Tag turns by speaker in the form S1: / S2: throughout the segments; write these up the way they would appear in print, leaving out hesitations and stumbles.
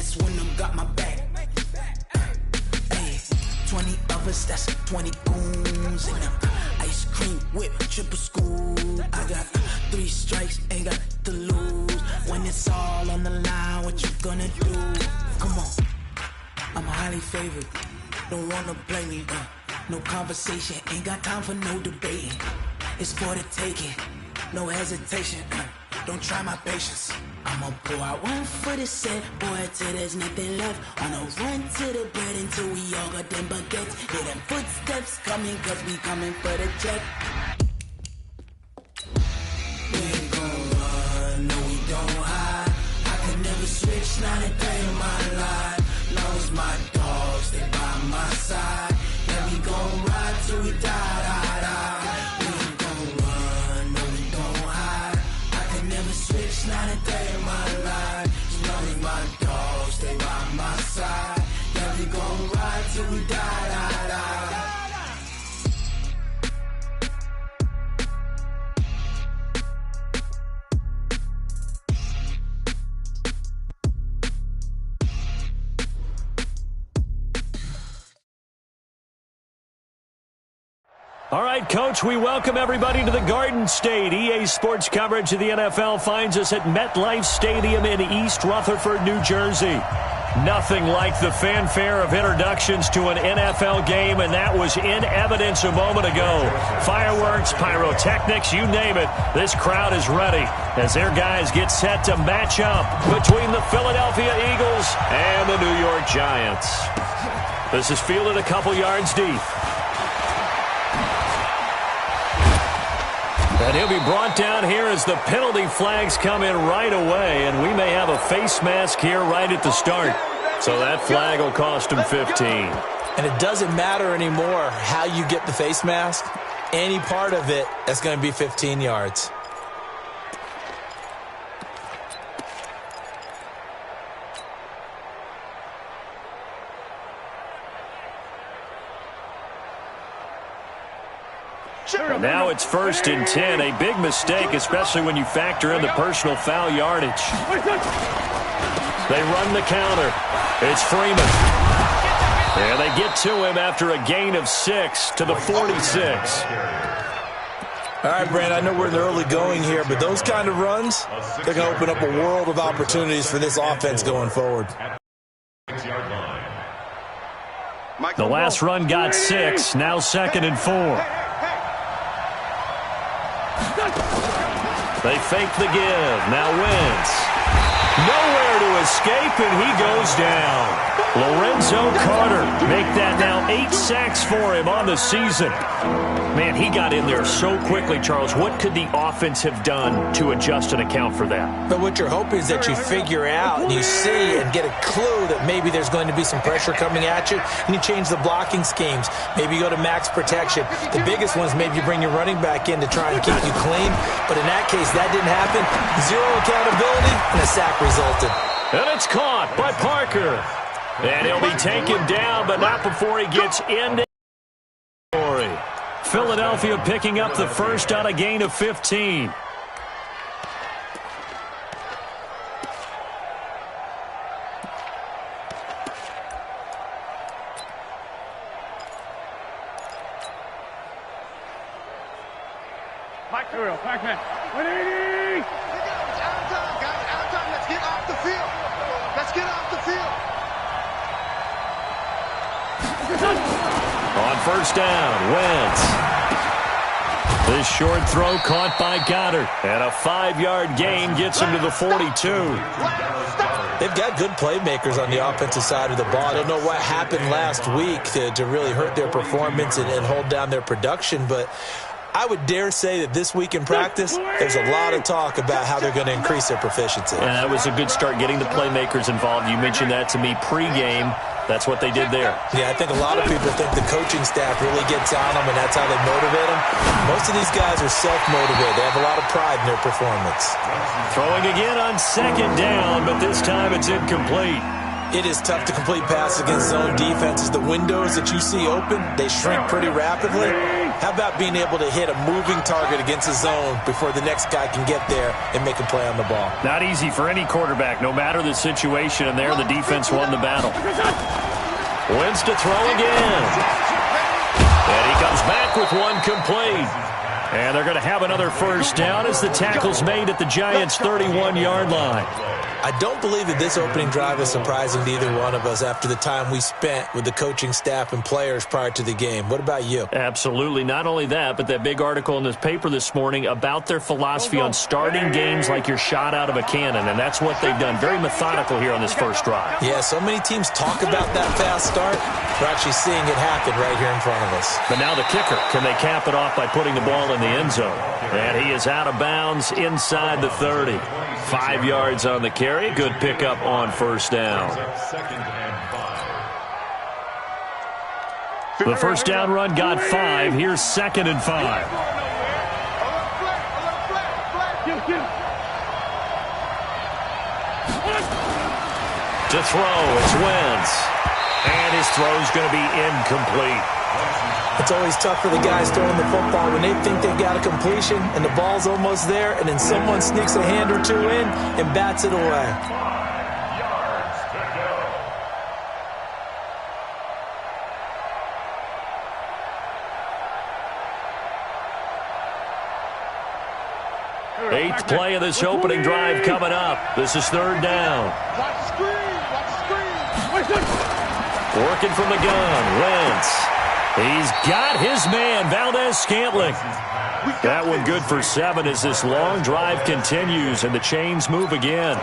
S1: That's when I got my back. Hey, 20 of us, that's 20 goons. And ice cream whip, triple school. I got 3 strikes, ain't got to lose. When it's all on the line, what you gonna do? Come on, I'm highly favored. Don't wanna play me, no conversation. Ain't got time for no debating. It's for the taking, no hesitation. Don't try my patience. I'ma pour out one for the set, boy, till there's nothing left. On a run to the bread until we all got them baguettes. Hear them footsteps coming, cause we coming for the check. We ain't gon' run, no we don't hide. I can never switch, not a day in my life. Long as my dogs, they by my side. Yeah, we gon' ride till we die, die, die. We ain't gon' run, no we don't hide. I can never switch, not a day in my life. As long as my dogs, stay by my side. Yeah, we gon' ride till we die, die, die.
S2: All right, Coach, we welcome everybody to the Garden State. EA Sports coverage of the NFL finds us at MetLife Stadium in East Rutherford, New Jersey. Nothing like the fanfare of introductions to an NFL game, and that was in evidence a moment ago. Fireworks, pyrotechnics, you name it. This crowd is ready as their guys get set to match up between the Philadelphia Eagles and the New York Giants. This is fielded a couple yards deep. And he'll be brought down here as the penalty flags come in right away, and we may have a face mask here right at the start. So that flag will cost him 15.
S3: And it doesn't matter anymore how you get the face mask. Any part of it, that's going to be 15 yards.
S2: Now it's 1st and 10. A big mistake, especially when you factor in the personal foul yardage. They run the counter. It's Freeman. And they get to him after a gain of 6 to the 46.
S3: All right, Brand, I know we're in the early going here, but those kind of runs, they're going to open up a world of opportunities for this offense going forward.
S2: The last run got 6. Now 2nd and 4. They fake the give. Now Wentz. Nowhere to escape, and he goes down. Lorenzo Carter make that now 8 sacks for him on the season. Man, he got in there so quickly, Charles. What could the offense have done to adjust and account for that?
S3: But what you're hoping is that you figure out and you see and get a clue that maybe there's going to be some pressure coming at you, and you change the blocking schemes. Maybe you go to max protection. The biggest one is maybe you bring your running back in to try and keep you clean. But in that case, that didn't happen. 0 accountability, and a sack resulted.
S2: And it's caught by Parker. And he'll be taken down, but not before he gets into Corey. Philadelphia picking up the first on a gain of 15.
S4: Back to real, back man. 180! Out of time, guys, out of time. Let's get off the field. Let's get off the field.
S2: On first down, Wentz. This short throw caught by Goddard. And a 5-yard gain gets him to the 42.
S3: They've got good playmakers on the offensive side of the ball. I don't know what happened last week to really hurt their performance and hold down their production, but I would dare say that this week in practice, there's a lot of talk about how they're going to increase their proficiency.
S2: And that was a good start, getting the playmakers involved. You mentioned that to me pregame. That's what they did there.
S3: Yeah, I think a lot of people think the coaching staff really gets on them, and that's how they motivate them. Most of these guys are self-motivated. They have a lot of pride in their performance.
S2: Throwing again on 2nd down, but this time it's incomplete.
S3: It is tough to complete passes against zone defenses. The windows that you see open, they shrink pretty rapidly. How about being able to hit a moving target against his zone before the next guy can get there and make a play on the ball?
S2: Not easy for any quarterback, no matter the situation, and there the defense won the battle. Wins to throw again. And he comes back with one complete. And they're going to have another first down as the tackle's made at the Giants' 31-yard line.
S3: I don't believe that this opening drive is surprising to either one of us after the time we spent with the coaching staff and players prior to the game. What about you?
S2: Absolutely. Not only that, but that big article in this paper this morning about their philosophy on starting games like you're shot out of a cannon, and that's what they've done. Very methodical here on this first drive.
S3: Yeah, so many teams talk about that fast start. We're actually seeing it happen right here in front of us.
S2: But now the kicker, can they cap it off by putting the ball in the end zone? And he is out of bounds inside the 30. 5 yards on the carry. Good pickup on first down. The first down run got 5. Here's 2nd and 5. To throw, it's Wentz. And his throw's going to be incomplete.
S3: It's always tough for the guys throwing the football when they think they've got a completion and the ball's almost there, and then someone sneaks a hand or two in and bats it away.
S2: Eighth play of this opening drive coming up. This is 3rd down.
S4: Watch the screen. Watch the screen.
S2: Working from the gun. Wentz. He's got his man, Valdez-Scantling. That one good for 7 as this long drive continues and the chains move again.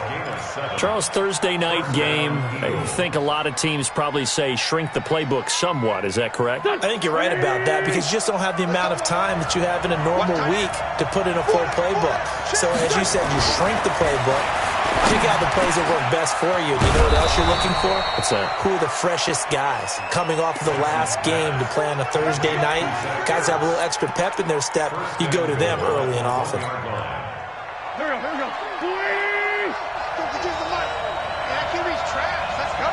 S2: Charles, Thursday night game, I think a lot of teams probably say shrink the playbook somewhat. Is that correct?
S3: I think you're right about that because you just don't have the amount of time that you have in a normal week to put in a full playbook. So as you said, you shrink the playbook. Pick out the plays that work best for you. You know what else you're looking for?
S2: What's that?
S3: Who are the freshest guys coming off of the last game to play on a Thursday night? Guys have a little extra pep in their step. You go to them early and often.
S4: Here we go. Please. Don't forget the mic. Yeah, QB's trash. Let's go.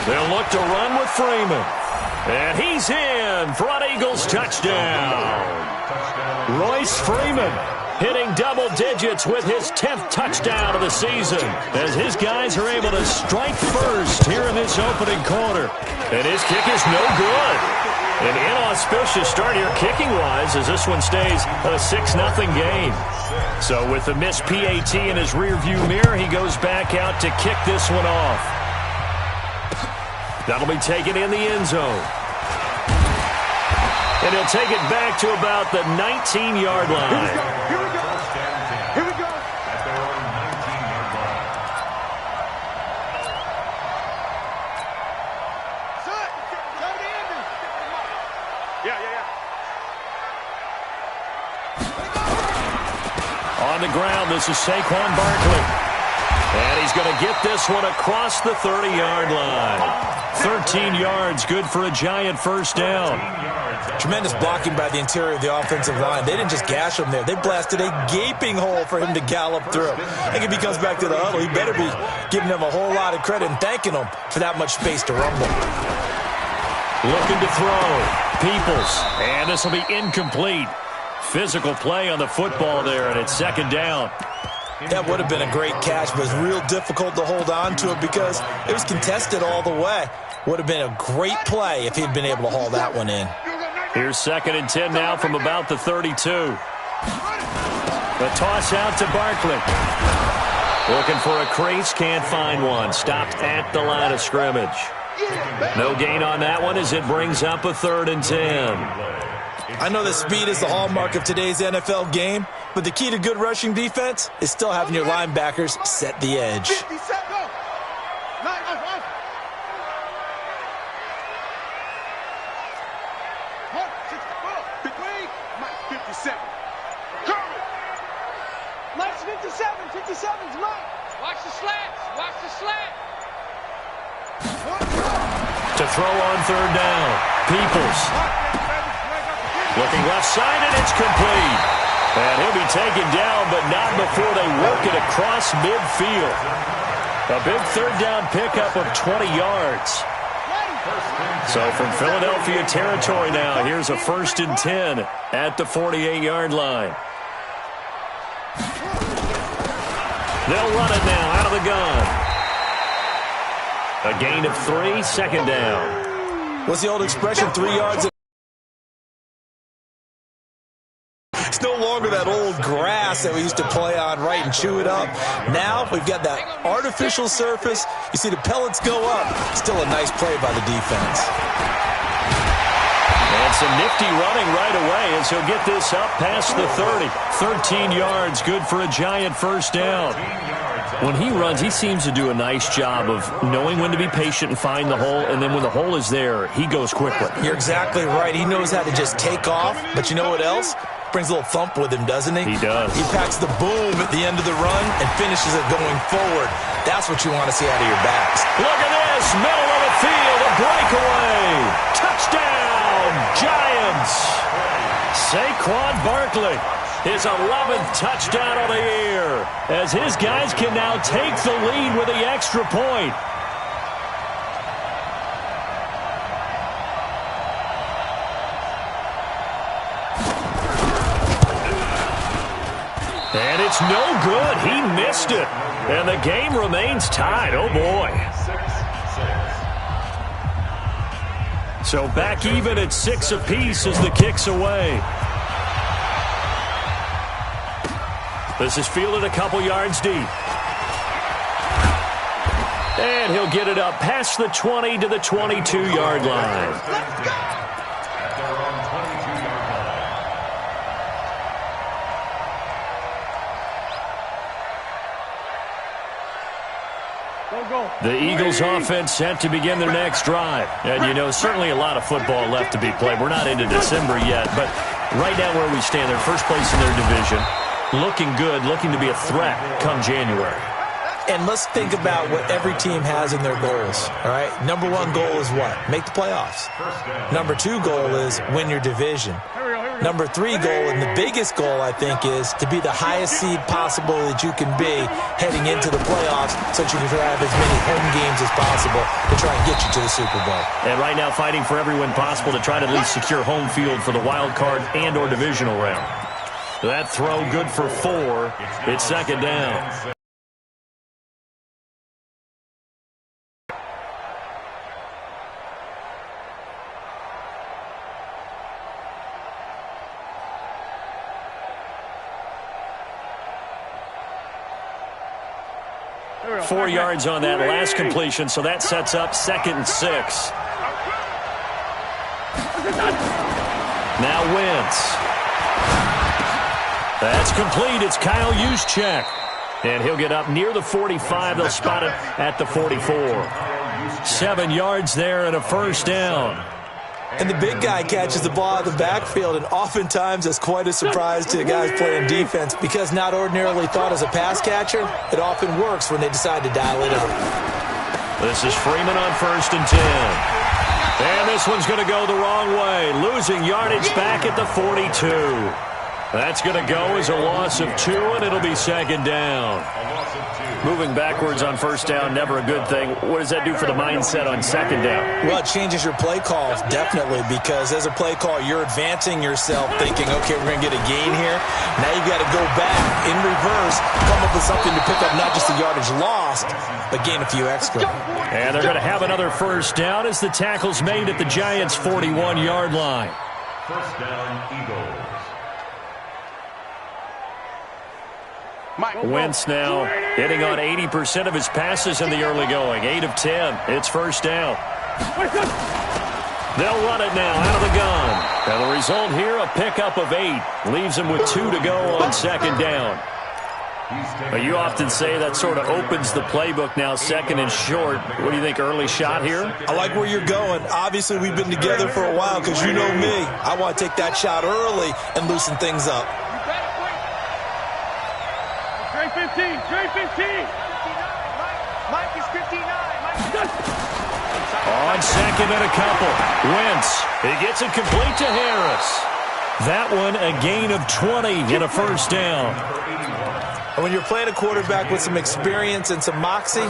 S2: They'll look to run with Freeman. And he's in. Front Eagles touchdown. Royce Freeman hitting double digits with his 10th touchdown of the season as his guys are able to strike first here in this opening quarter. And his kick is no good. An inauspicious start here kicking-wise as this one stays a 6-0 game. So with the missed PAT in his rearview mirror, he goes back out to kick this one off. That'll be taken in the end zone. And he'll take it back to about the 19-yard line.
S4: Here we go. Here we go. Son, tell the ending. Yeah.
S2: On the ground, this is Saquon Barkley. And he's going to get this one across the 30-yard line. 13 yards, good for a Giant first down.
S3: Tremendous blocking by the interior of the offensive line. They didn't just gash him there. They blasted a gaping hole for him to gallop through. I think if he comes back to the huddle, he better be giving them a whole lot of credit and thanking them for that much space to rumble.
S2: Looking to throw. Peoples. And this will be incomplete. Physical play on the football there, and it's 2nd down.
S3: That would have been a great catch, but it's real difficult to hold on to it because it was contested all the way. Would have been a great play if he'd been able to haul that one in.
S2: Here's 2nd and 10 now from about the 32. The toss out to Barkley. Looking for a crease, can't find one. Stopped at the line of scrimmage. No gain on that one as it brings up a 3rd and 10.
S3: I know that speed is the hallmark of today's NFL game, but the key to good rushing defense is still having your linebackers set the edge.
S4: 50 set, go. 57. Curry.
S5: Nice 57. 57's right.
S6: Watch the slats. Watch the slat.
S2: To throw on 3rd down. Peoples. Looking left side, and it's complete. And he'll be taken down, but not before they work it across midfield. A big 3rd down pickup of 20 yards. So from Philadelphia territory now, here's a 1st and 10 at the 48-yard line. They'll run it now out of the gun. A gain of 3, 2nd down.
S3: What's the old expression, 3 yards? It's no longer that old grass that we used to play on, right, and chew it up. Now we've got that artificial surface. You see the pellets go up. Still a nice play by the defense.
S2: And some nifty running right away as he'll get this up past the 30. 13 yards, good for a giant 1st down. When he runs, he seems to do a nice job of knowing when to be patient and find the hole, and then when the hole is there, he goes quickly.
S3: You're exactly right. He knows how to just take off, but you know what else? Brings a little thump with him, doesn't he?
S2: He does.
S3: He packs the boom at the end of the run and finishes it going forward. That's what you want to see out of your backs.
S2: Look at this, middle of the field, a breakaway. Touchdown, Giants. Saquon Barkley, his 11th touchdown of the year, as his guys can now take the lead with the extra point. And it's no good. He missed it. And the game remains tied. Oh, boy. So back even at 6 apiece as the kick's away. This is fielded a couple yards deep. And he'll get it up past the 20 to the 22-yard line.
S4: Let's go!
S2: The Eagles offense set to begin their next drive. And, you know, certainly a lot of football left to be played. We're not into December yet, but right now where we stand, they're first place in their division. Looking good, looking to be a threat come January.
S3: And let's think about what every team has in their goals, all right? Number 1 goal is what? Make the playoffs. Number 2 goal is win your division. Number 3 goal, and the biggest goal, I think, is to be the highest seed possible that you can be heading into the playoffs so that you can have as many home games as possible to try and get you to the Super Bowl.
S2: And right now fighting for every win possible to try to at least secure home field for the wild card and or divisional round. That throw good for 4. It's 2nd down. Four yards on that last completion, so that sets up 2nd and 6. Now Wentz. That's complete. It's Kyle Juszczyk. And he'll get up near the 45. They'll spot it at the 44. 7 yards there and a 1st down.
S3: And the big guy catches the ball out of the backfield, and oftentimes it's quite a surprise to the guys playing defense because not ordinarily thought as a pass catcher, it often works when they decide to dial it up.
S2: This is Freeman on 1st and 10. And this one's going to go the wrong way, losing yardage back at the 42. That's going to go as a loss of 2, and it'll be 2nd down. Moving backwards on 1st down, never a good thing. What does that do for the mindset on 2nd down?
S3: Well, it changes your play calls, definitely, because as a play call, you're advancing yourself thinking, okay, we're going to get a gain here. Now you've got to go back in reverse, come up with something to pick up not just the yardage lost, but gain a few extra.
S2: And they're going to have another 1st down as the tackle's made at the Giants' 41-yard line.
S7: 1st down, Eagles.
S2: Wentz now hitting on 80% of his passes in the early going. 8 of 10. It's 1st down. They'll run it now out of the gun. And the result here, a pickup of 8. Leaves them with 2 to go on 2nd down. But you often say that sort of opens the playbook now, 2nd and short. What do you think, early shot here?
S3: I like where you're going. Obviously, we've been together for a while because you know me. I want to take that shot early and loosen things up.
S5: Trey 15, Trey 15. Mike is 59.
S2: On 2nd and a couple. Wentz, he gets it complete to Harris. That one a gain of 20 and a 1st down.
S3: And when you're playing a quarterback with some experience and some moxie,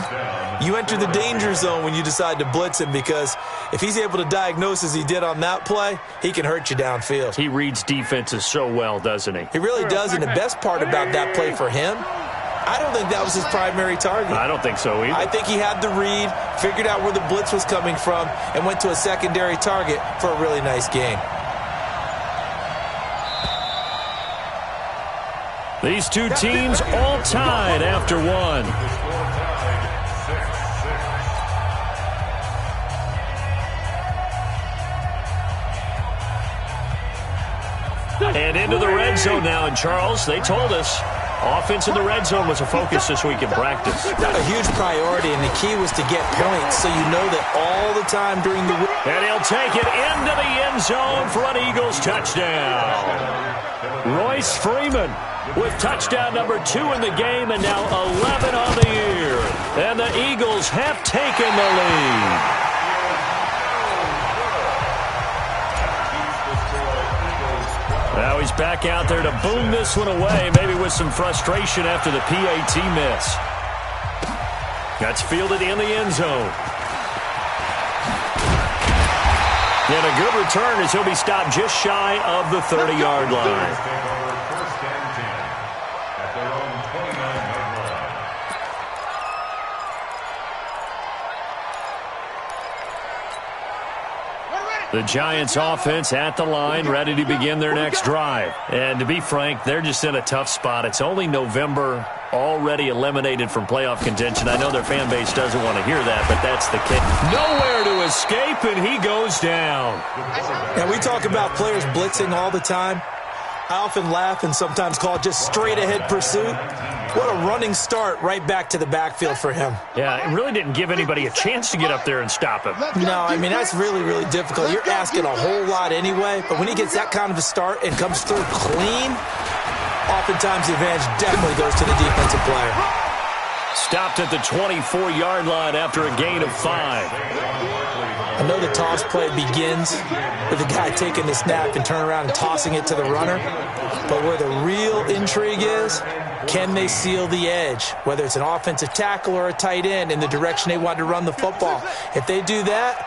S3: you enter the danger zone when you decide to blitz him, because if he's able to diagnose as he did on that play, he can hurt you downfield.
S2: He reads defenses so well, doesn't he?
S3: He really does, and the best part about that play for him, I don't think that was his primary target.
S2: I don't think so either.
S3: I think he had the read, figured out where the blitz was coming from, and went to a secondary target for a really nice gain.
S2: These two teams all tied after one. And into the red zone now. And Charles, they told us offense in the red zone was a focus this week in practice.
S3: A huge priority, and the key was to get points so you know that all the time during the week.
S2: And he'll take it into the end zone for an Eagles touchdown. Royce Freeman with touchdown number 2 in the game, and now 11 on the year. And the Eagles have taken the lead. Now he's back out there to boom this one away, maybe with some frustration after the PAT miss. That's fielded in the end zone. And a good return as he'll be stopped just shy of the 30-yard line. The Giants offense at the line, ready to begin their next drive. And to be frank, they're just in a tough spot. It's only November, already eliminated from playoff contention. I know their fan base doesn't want to hear that, but that's the case. Nowhere to escape, and he goes down.
S3: And we talk about players blitzing all the time. I often laugh and sometimes call it just straight-ahead pursuit. What a running start right back to the backfield for him.
S2: Yeah, it really didn't give anybody a chance to get up there and stop him.
S3: No, I mean, that's really, really difficult. You're asking a whole lot anyway, but when he gets that kind of a start and comes through clean, oftentimes the advantage definitely goes to the defensive player.
S2: Stopped at the 24-yard line after a gain of 5.
S3: I know the toss play begins with the guy taking the snap and turning around and tossing it to the runner. But where the real intrigue is, can they seal the edge? Whether it's an offensive tackle or a tight end in the direction they want to run the football. If they do that,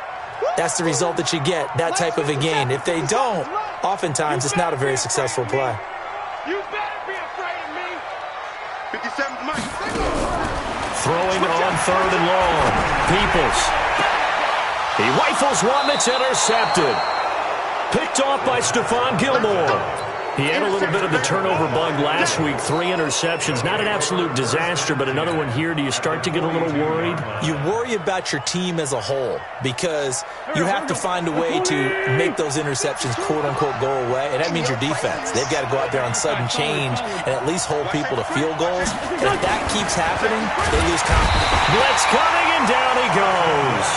S3: that's the result that you get, that type of a gain. If they don't, oftentimes it's not a very successful play.
S5: You better be afraid of me.
S4: 57 Mike.
S2: Throwing on 3rd and long. Peoples. He rifles one that's intercepted. Picked off by Stephon Gilmore. He had a little bit of the turnover bug last week. 3 interceptions. Not an absolute disaster, but another one here. Do you start to get a little worried?
S3: You worry about your team as a whole because you have to find a way to make those interceptions quote-unquote go away, and that means your defense. They've got to go out there on sudden change and at least hold people to field goals. And if that keeps happening, they lose confidence.
S2: Blitz coming, and down he goes.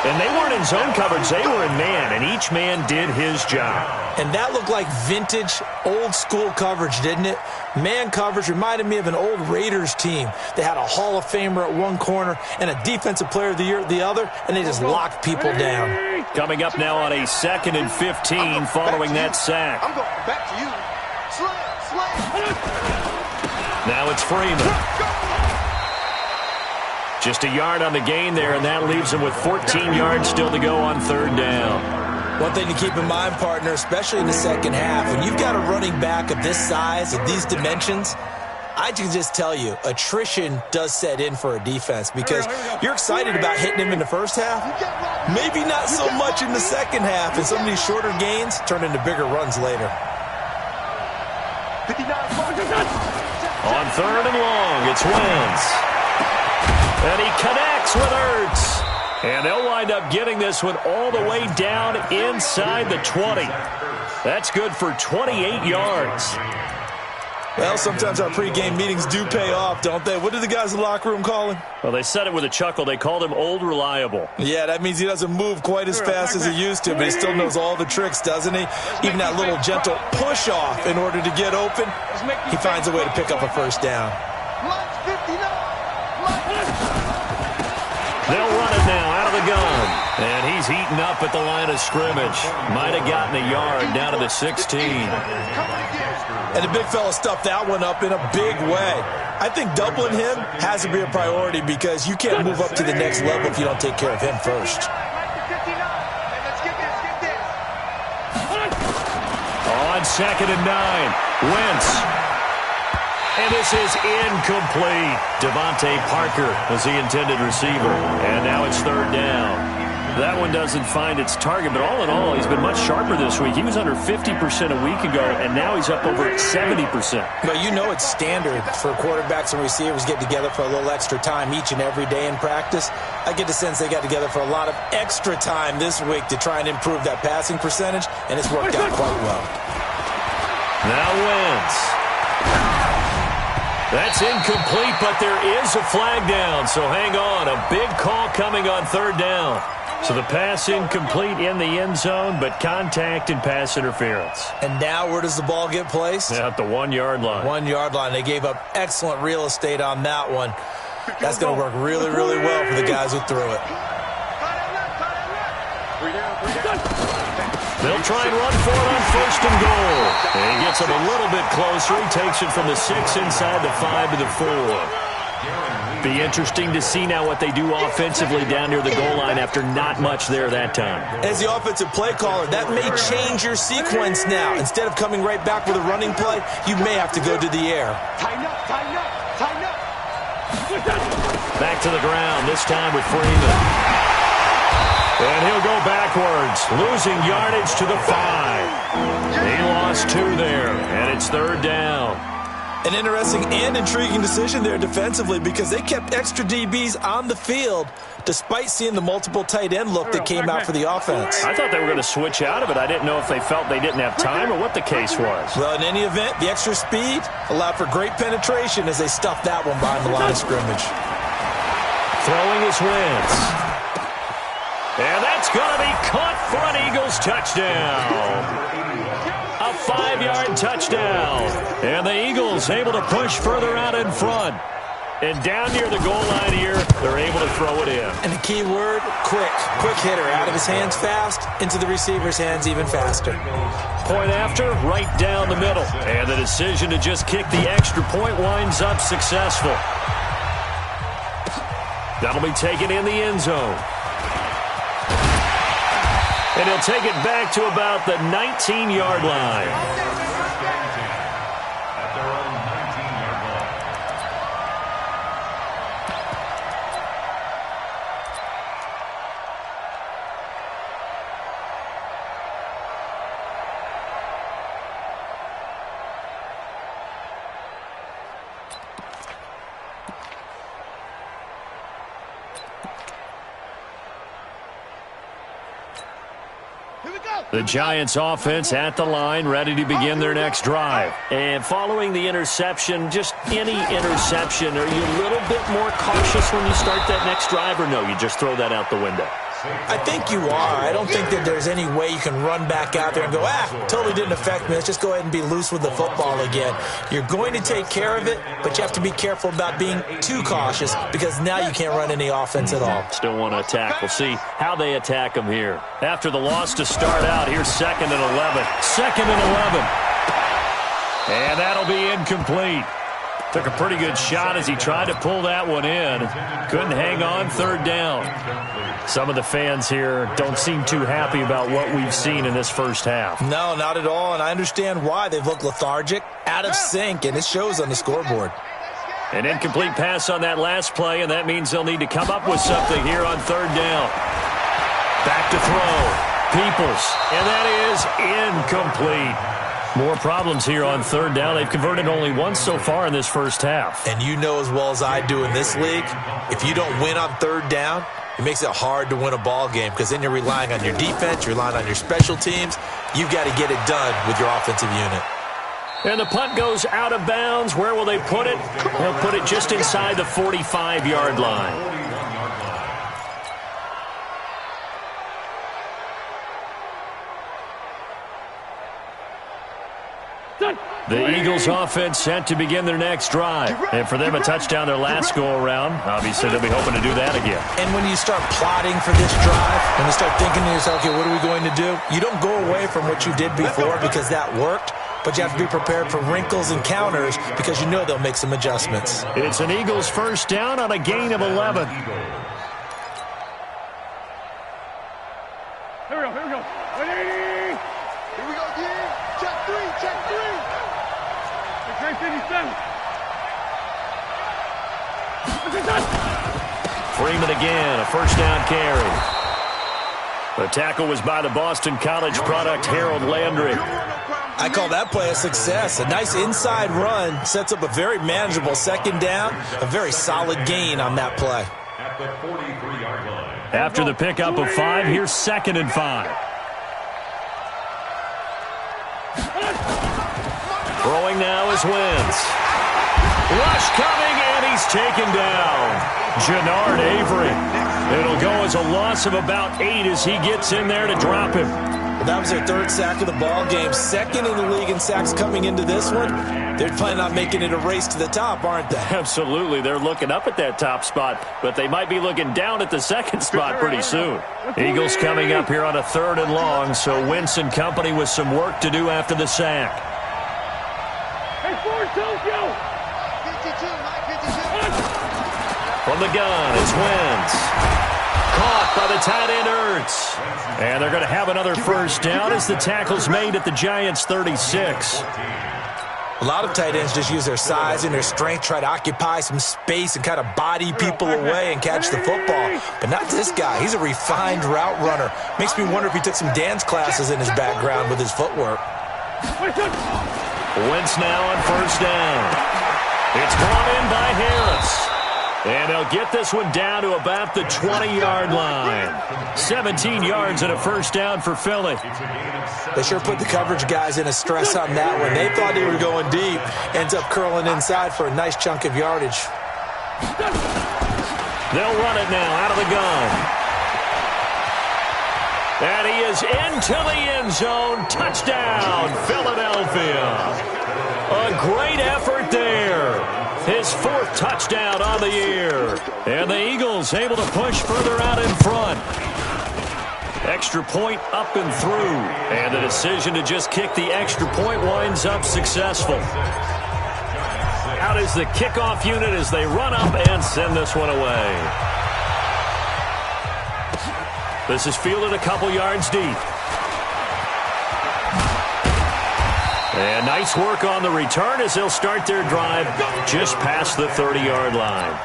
S2: And they weren't in zone coverage. They were in man, and each man did his job.
S3: And that looked like vintage, old-school coverage, didn't it? Man coverage reminded me of an old Raiders team. They had a Hall of Famer at one corner and a Defensive Player of the Year at the other, and they just locked people down.
S2: Coming up now on a 2nd and 15 following that sack.
S4: I'm going back to you. Slam.
S2: Now it's Freeman. Just a yard on the gain there, and that leaves him with 14 yards still to go on 3rd down.
S3: One thing to keep in mind, partner, especially in the second half, when you've got a running back of this size, of these dimensions, I can just tell you, attrition does set in for a defense because you're excited about hitting him in the first half. Maybe not so much in the second half, and some of these shorter gains turn into bigger runs later.
S4: 59.
S2: On 3rd and long, it's Wentz. And he connects with Ertz. And they'll wind up getting this one all the way down inside the 20. That's good for 28 yards.
S3: Well, sometimes our pregame meetings do pay off, don't they? What did the guys in the locker room call him?
S2: Well, they said it with a chuckle. They called him Old Reliable.
S3: Yeah, that means he doesn't move quite as fast as he used to, but he still knows all the tricks, doesn't he? Even that little gentle push-off in order to get open, he finds a way to pick up a first down.
S2: They'll run it now out of the gun. And he's heating up at the line of scrimmage. Might have gotten a yard down to the 16.
S3: And the big fella stuffed that one up in a big way. I think doubling him has to be a priority because you can't move up to the next level if you don't take care of him first.
S2: On 2nd and 9, Wentz. And this is incomplete. Devontae Parker was the intended receiver. And now it's 3rd down. That one doesn't find its target, but all in all, he's been much sharper this week. He was under 50% a week ago, and now he's up over 70%.
S3: But you know it's standard for quarterbacks and receivers get together for a little extra time each and every day in practice. I get the sense they got together for a lot of extra time this week to try and improve that passing percentage, and it's worked out quite well.
S2: Now Wentz. That's incomplete, but there is a flag down, so hang on. A big call coming on 3rd down. So the pass incomplete in the end zone, but contact and pass interference.
S3: And now where does the ball get placed?
S2: At the 1-yard line.
S3: 1-yard line. They gave up excellent real estate on that one. That's going to work really, really well for the guys who threw it.
S2: They'll try and run for it on 1st and goal. And he gets him a little bit closer. He takes it from the 6 inside the 5 to the 4. Be interesting to see now what they do offensively down near the goal line after not much there that time.
S3: As the offensive play caller, that may change your sequence now. Instead of coming right back with a running play, you may have to go to the air.
S4: Tighten up, tighten up, tighten up.
S2: Back to the ground, this time with Freeman. And he'll go backwards, losing yardage to the 5. He lost 2 there, and it's 3rd down.
S3: An interesting and intriguing decision there defensively because they kept extra DBs on the field despite seeing the multiple tight end look that came out for the offense.
S2: I thought they were going to switch out of it. I didn't know if they felt they didn't have time or what the case was.
S3: Well, in any event, the extra speed allowed for great penetration as they stuffed that one behind the line of scrimmage.
S2: Throwing his Wentz. And that's going to be caught for an Eagles touchdown. A 5-yard touchdown. And the Eagles able to push further out in front. And down near the goal line here, they're able to throw it in.
S3: And the key word, quick. Quick hitter. Out of his hands fast, into the receiver's hands even faster.
S2: Point after, right down the middle. And the decision to just kick the extra point winds up successful. That'll be taken in the end zone. And he'll take it back to about the 19-yard line. The Giants offense at the line, ready to begin their next drive. And following the interception, just any interception, are you a little bit more cautious when you start that next drive, or no, you just throw that out the window?
S3: I think you are. I don't think that there's any way you can run back out there and go, totally didn't affect me. Let's just go ahead and be loose with the football again. You're going to take care of it, but you have to be careful about being too cautious because now you can't run any offense at all.
S2: Still want to attack. We'll see how they attack them here. After the loss to start out, here's 2nd and 11. 2nd and 11. And that'll be incomplete. Took a pretty good shot as he tried to pull that one in. Couldn't hang on 3rd down. Some of the fans here don't seem too happy about what we've seen in this first half.
S3: No, not at all, and I understand why. They've looked lethargic, out of sync, and it shows on the scoreboard.
S2: An incomplete pass on that last play, and that means they'll need to come up with something here on 3rd down. Back to throw. Peoples, and that is incomplete. More problems here on 3rd down. They've converted only once so far in this first half.
S3: And you know as well as I do in this league, if you don't win on 3rd down, it makes it hard to win a ball game because then you're relying on your defense, you're relying on your special teams. You've got to get it done with your offensive unit.
S2: And the punt goes out of bounds. Where will they put it? They'll put it just inside the 45-yard line. The Eagles offense set to begin their next drive. And for them, a touchdown their last go-around. Obviously, they'll be hoping to do that again.
S3: And when you start plotting for this drive, when you start thinking to yourself, okay, what are we going to do? You don't go away from what you did before because that worked, but you have to be prepared for wrinkles and counters because you know they'll make some adjustments.
S2: It's an Eagles first down on a gain of 11.
S5: Here we go, here we go. 180.
S4: Here we go, again. Check three, check three.
S5: Great 57.
S2: Freeman again, a first down carry. The tackle was by the Boston College product, Harold Landry.
S3: I call that play a success. A nice inside run sets up a very manageable second down, a very solid gain on that play.
S7: At the 43-yard line.
S2: After the pickup of 5, here's 2nd and 5. Throwing now is Wentz. Rush coming, and he's taken down. Jannard Avery. It'll go as a loss of about 8 as he gets in there to drop him.
S3: Well, that was their 3rd sack of the ball game. 2nd in the league in sacks coming into this one. They're planning on making it a race to the top, aren't they?
S2: Absolutely. They're looking up at that top spot, but they might be looking down at the 2nd spot pretty soon. Eagles coming up here on a 3rd and long, so Wentz and company with some work to do after the sack.
S5: Hey, Ford, Tokyo.
S4: 52, Mike 52.
S2: From the gun, it's Wentz. Caught by the tight end, Ertz. And they're going to have another first down as the tackle's made at the Giants' 36.
S3: A lot of tight ends just use their size and their strength, try to occupy some space and kind of body people away and catch the football. But not this guy. He's a refined route runner. Makes me wonder if he took some dance classes in his background with his footwork.
S2: Wentz now on first down. It's brought in by Harris. And they'll get this one down to about the 20-yard line. 17 yards and a first down for Philly.
S3: They sure put the coverage guys in a stress on that one. They thought they were going deep. Ends up curling inside for a nice chunk of yardage.
S2: They'll run it now out of the gun. And he is into the end zone. Touchdown, Philadelphia. A great effort there. His 4th touchdown on the year. And the Eagles able to push further out in front. Extra point up and through. And the decision to just kick the extra point winds up successful. Out is the kickoff unit as they run up and send this one away. This is fielded a couple yards deep. And nice work on the return as they'll start their drive just past the 30-yard line.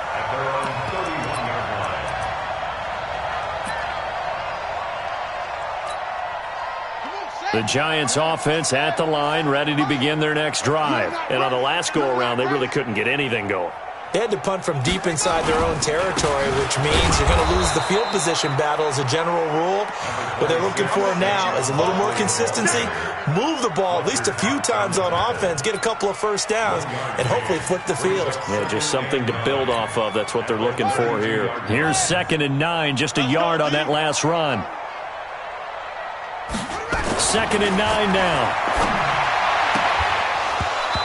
S2: The Giants offense at the line, ready to begin their next drive. And on the last go-around, they really couldn't get anything going.
S3: They had to punt from deep inside their own territory, which means you're going to lose the field position battle as a general rule. What they're looking for now is a little more consistency, move the ball at least a few times on offense, get a couple of first downs, and hopefully flip the field.
S2: Yeah, just something to build off of. That's what they're looking for here. Here's 2nd and 9, just a yard on that last run. 2nd and 9 now.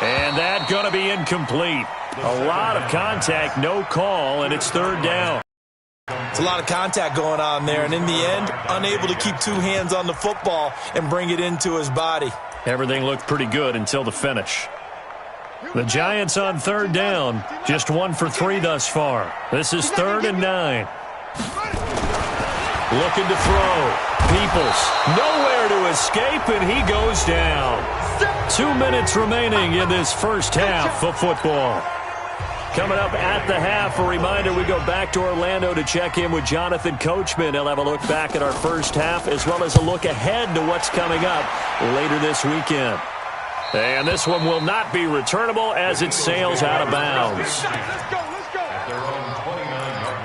S2: And that's going to be incomplete. A lot of contact, no call, and it's 3rd down.
S3: It's a lot of contact going on there, and in the end, unable to keep 2 hands on the football and bring it into his body.
S2: Everything looked pretty good until the finish. The Giants on 3rd down, just 1 for 3 thus far. This is 3rd and 9. Looking to throw. Peoples, nowhere to escape, and he goes down. 2 minutes remaining in this first half of football. Coming up at the half, a reminder, we go back to Orlando to check in with Jonathan Coachman. He'll have a look back at our first half as well as a look ahead to what's coming up later this weekend. And this one will not be returnable as it sails out of bounds.
S5: Let's go, let's go.
S7: At their own 29-yard line.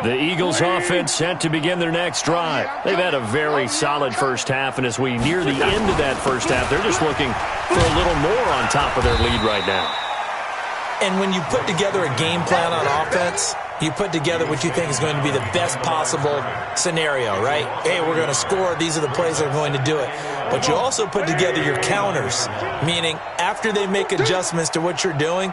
S2: The Eagles offense set to begin their next drive. They've had a very solid first half, and as we near the end of that first half, they're just looking for a little more on top of their lead right now.
S3: And when you put together a game plan on offense, You put together what you think is going to be the best possible scenario, right? Hey, we're going to score. These are the plays that are going to do it. But you also put together your counters, meaning after they make adjustments to what you're doing,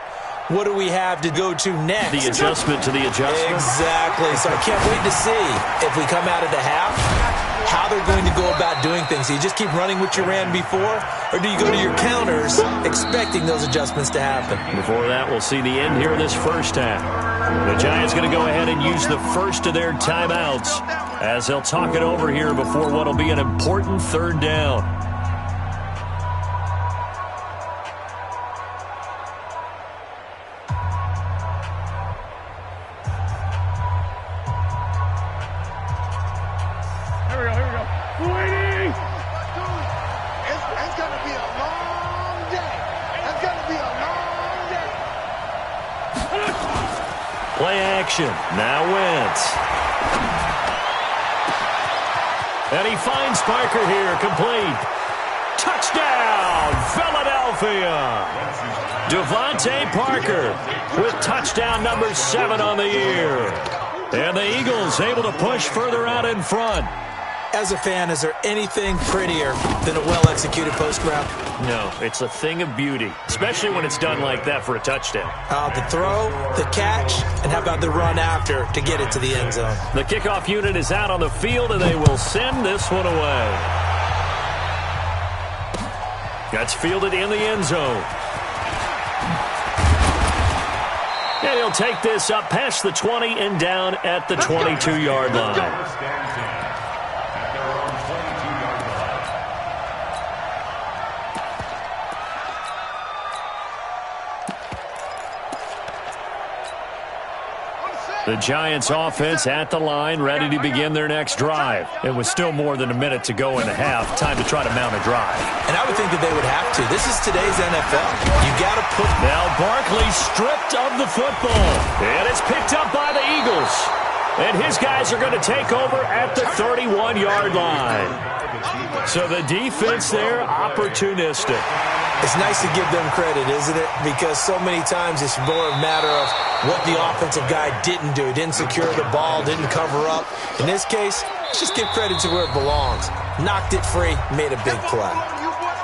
S3: what do we have to go to next?
S2: The adjustment to the adjustment.
S3: Exactly. So I can't wait to see if we come out of the half, how they're going to go about doing things. Do you just keep running what you ran before, or do you go to your counters expecting those adjustments to happen?
S2: Before that, we'll see the end here of this first half. The Giants going to go ahead and use the first of their timeouts as they'll talk it over here before what will be an important third down. Play action. Now Wentz. And he finds Parker here. Complete. Touchdown, Philadelphia. Devontae Parker with touchdown number 7 on the year. And the Eagles able to push further out in front.
S3: As a fan, is there anything prettier than a well-executed post route?
S2: No, it's a thing of beauty, especially when it's done like that for a touchdown.
S3: The throw, the catch, and how about the run after to get it to the end zone?
S2: The kickoff unit is out on the field, and they will send this one away. That's fielded in the end zone. And he'll take this up past the 20 and down at the 22-yard line. The Giants offense at the line, ready to begin their next drive. It was still more than a minute to go in the half. Time to try to mount a drive.
S3: And I would think that they would have to. This is today's NFL. You got to put...
S2: Now Barkley stripped of the football. And it's picked up by the Eagles. And his guys are going to take over at the 31-yard line. So the defense there, opportunistic.
S3: It's nice to give them credit, isn't it? Because so many times it's more a matter of what the offensive guy didn't do. Didn't secure the ball, didn't cover up. In this case, let's just give credit to where it belongs. Knocked it free, made a big play.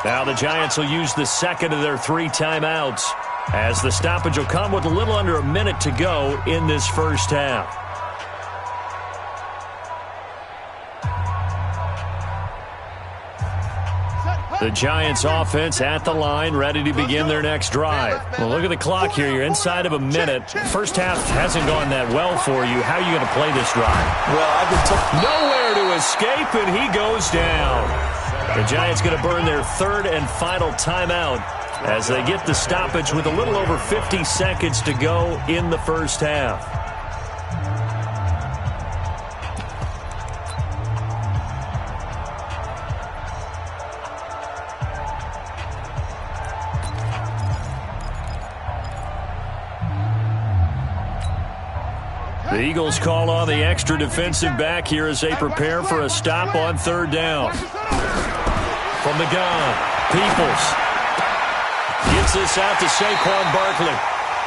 S2: Now the Giants will use the second of their 3 timeouts as the stoppage will come with a little under a minute to go in this first half. The Giants offense at the line, ready to begin their next drive. Well, look at the clock here. You're inside of a minute. First half hasn't gone that well for you. How are you going to play this drive?
S3: Well, I've been told
S2: nowhere to escape, and he goes down. The Giants going to burn their third and final timeout as they get the stoppage with a little over 50 seconds to go in the first half. The Eagles call on the extra defensive back here as they prepare for a stop on third down. From the gun, Peoples gets this out to Saquon Barkley.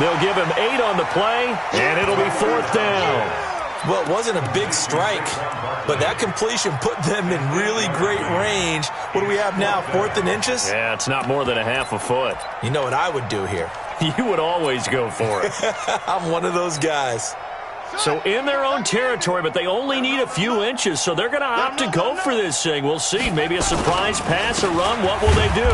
S2: They'll give him 8 on the play, and it'll be 4th down.
S3: Well, it wasn't a big strike, but that completion put them in really great range. What do we have now, 4th and inches?
S2: Yeah, it's not more than a half a foot.
S3: You know what I would do here?
S2: You would always go for it.
S3: I'm one of those guys.
S2: So in their own territory, but they only need a few inches, so they're going to opt to go for this thing. We'll see. Maybe a surprise pass, a run. What will they do?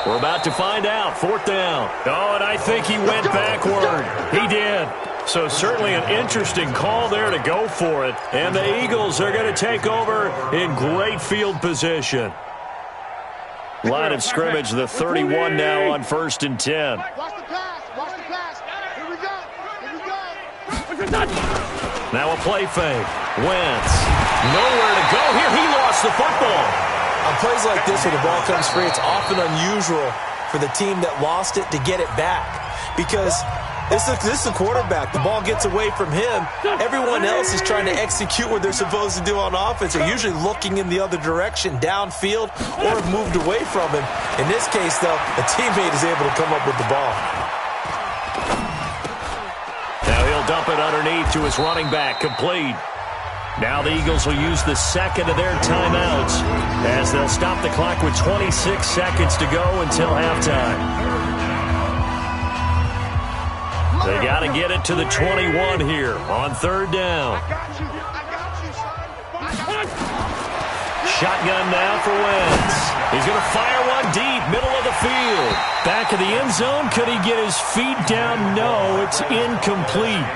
S2: We're about to find out. 4th down. Oh, and I think he went backward. He did. So certainly an interesting call there to go for it. And the Eagles are going to take over in great field position. Line of scrimmage, the 31 now on 1st and 10.
S4: Watch the pass. Watch the pass. Here we go. Here we go.
S2: Now a play fake. Wentz. Nowhere to go here. He lost the football.
S3: On plays like this where the ball comes free, it's often unusual for the team that lost it to get it back. Because this is a quarterback. The ball gets away from him. Everyone else is trying to execute what they're supposed to do on offense. They're usually looking in the other direction, downfield, or have moved away from him. In this case, though, a teammate is able to come up with the ball.
S2: Now he'll dump it underneath to his running back, complete. Now the Eagles will use the second of their timeouts as they'll stop the clock with 26 seconds to go until halftime. They got to get it to the 21 here on third down. Shotgun now for Wentz. He's going to fire one deep, middle of the field. Back of the end zone. Could he get his feet down? No, it's incomplete.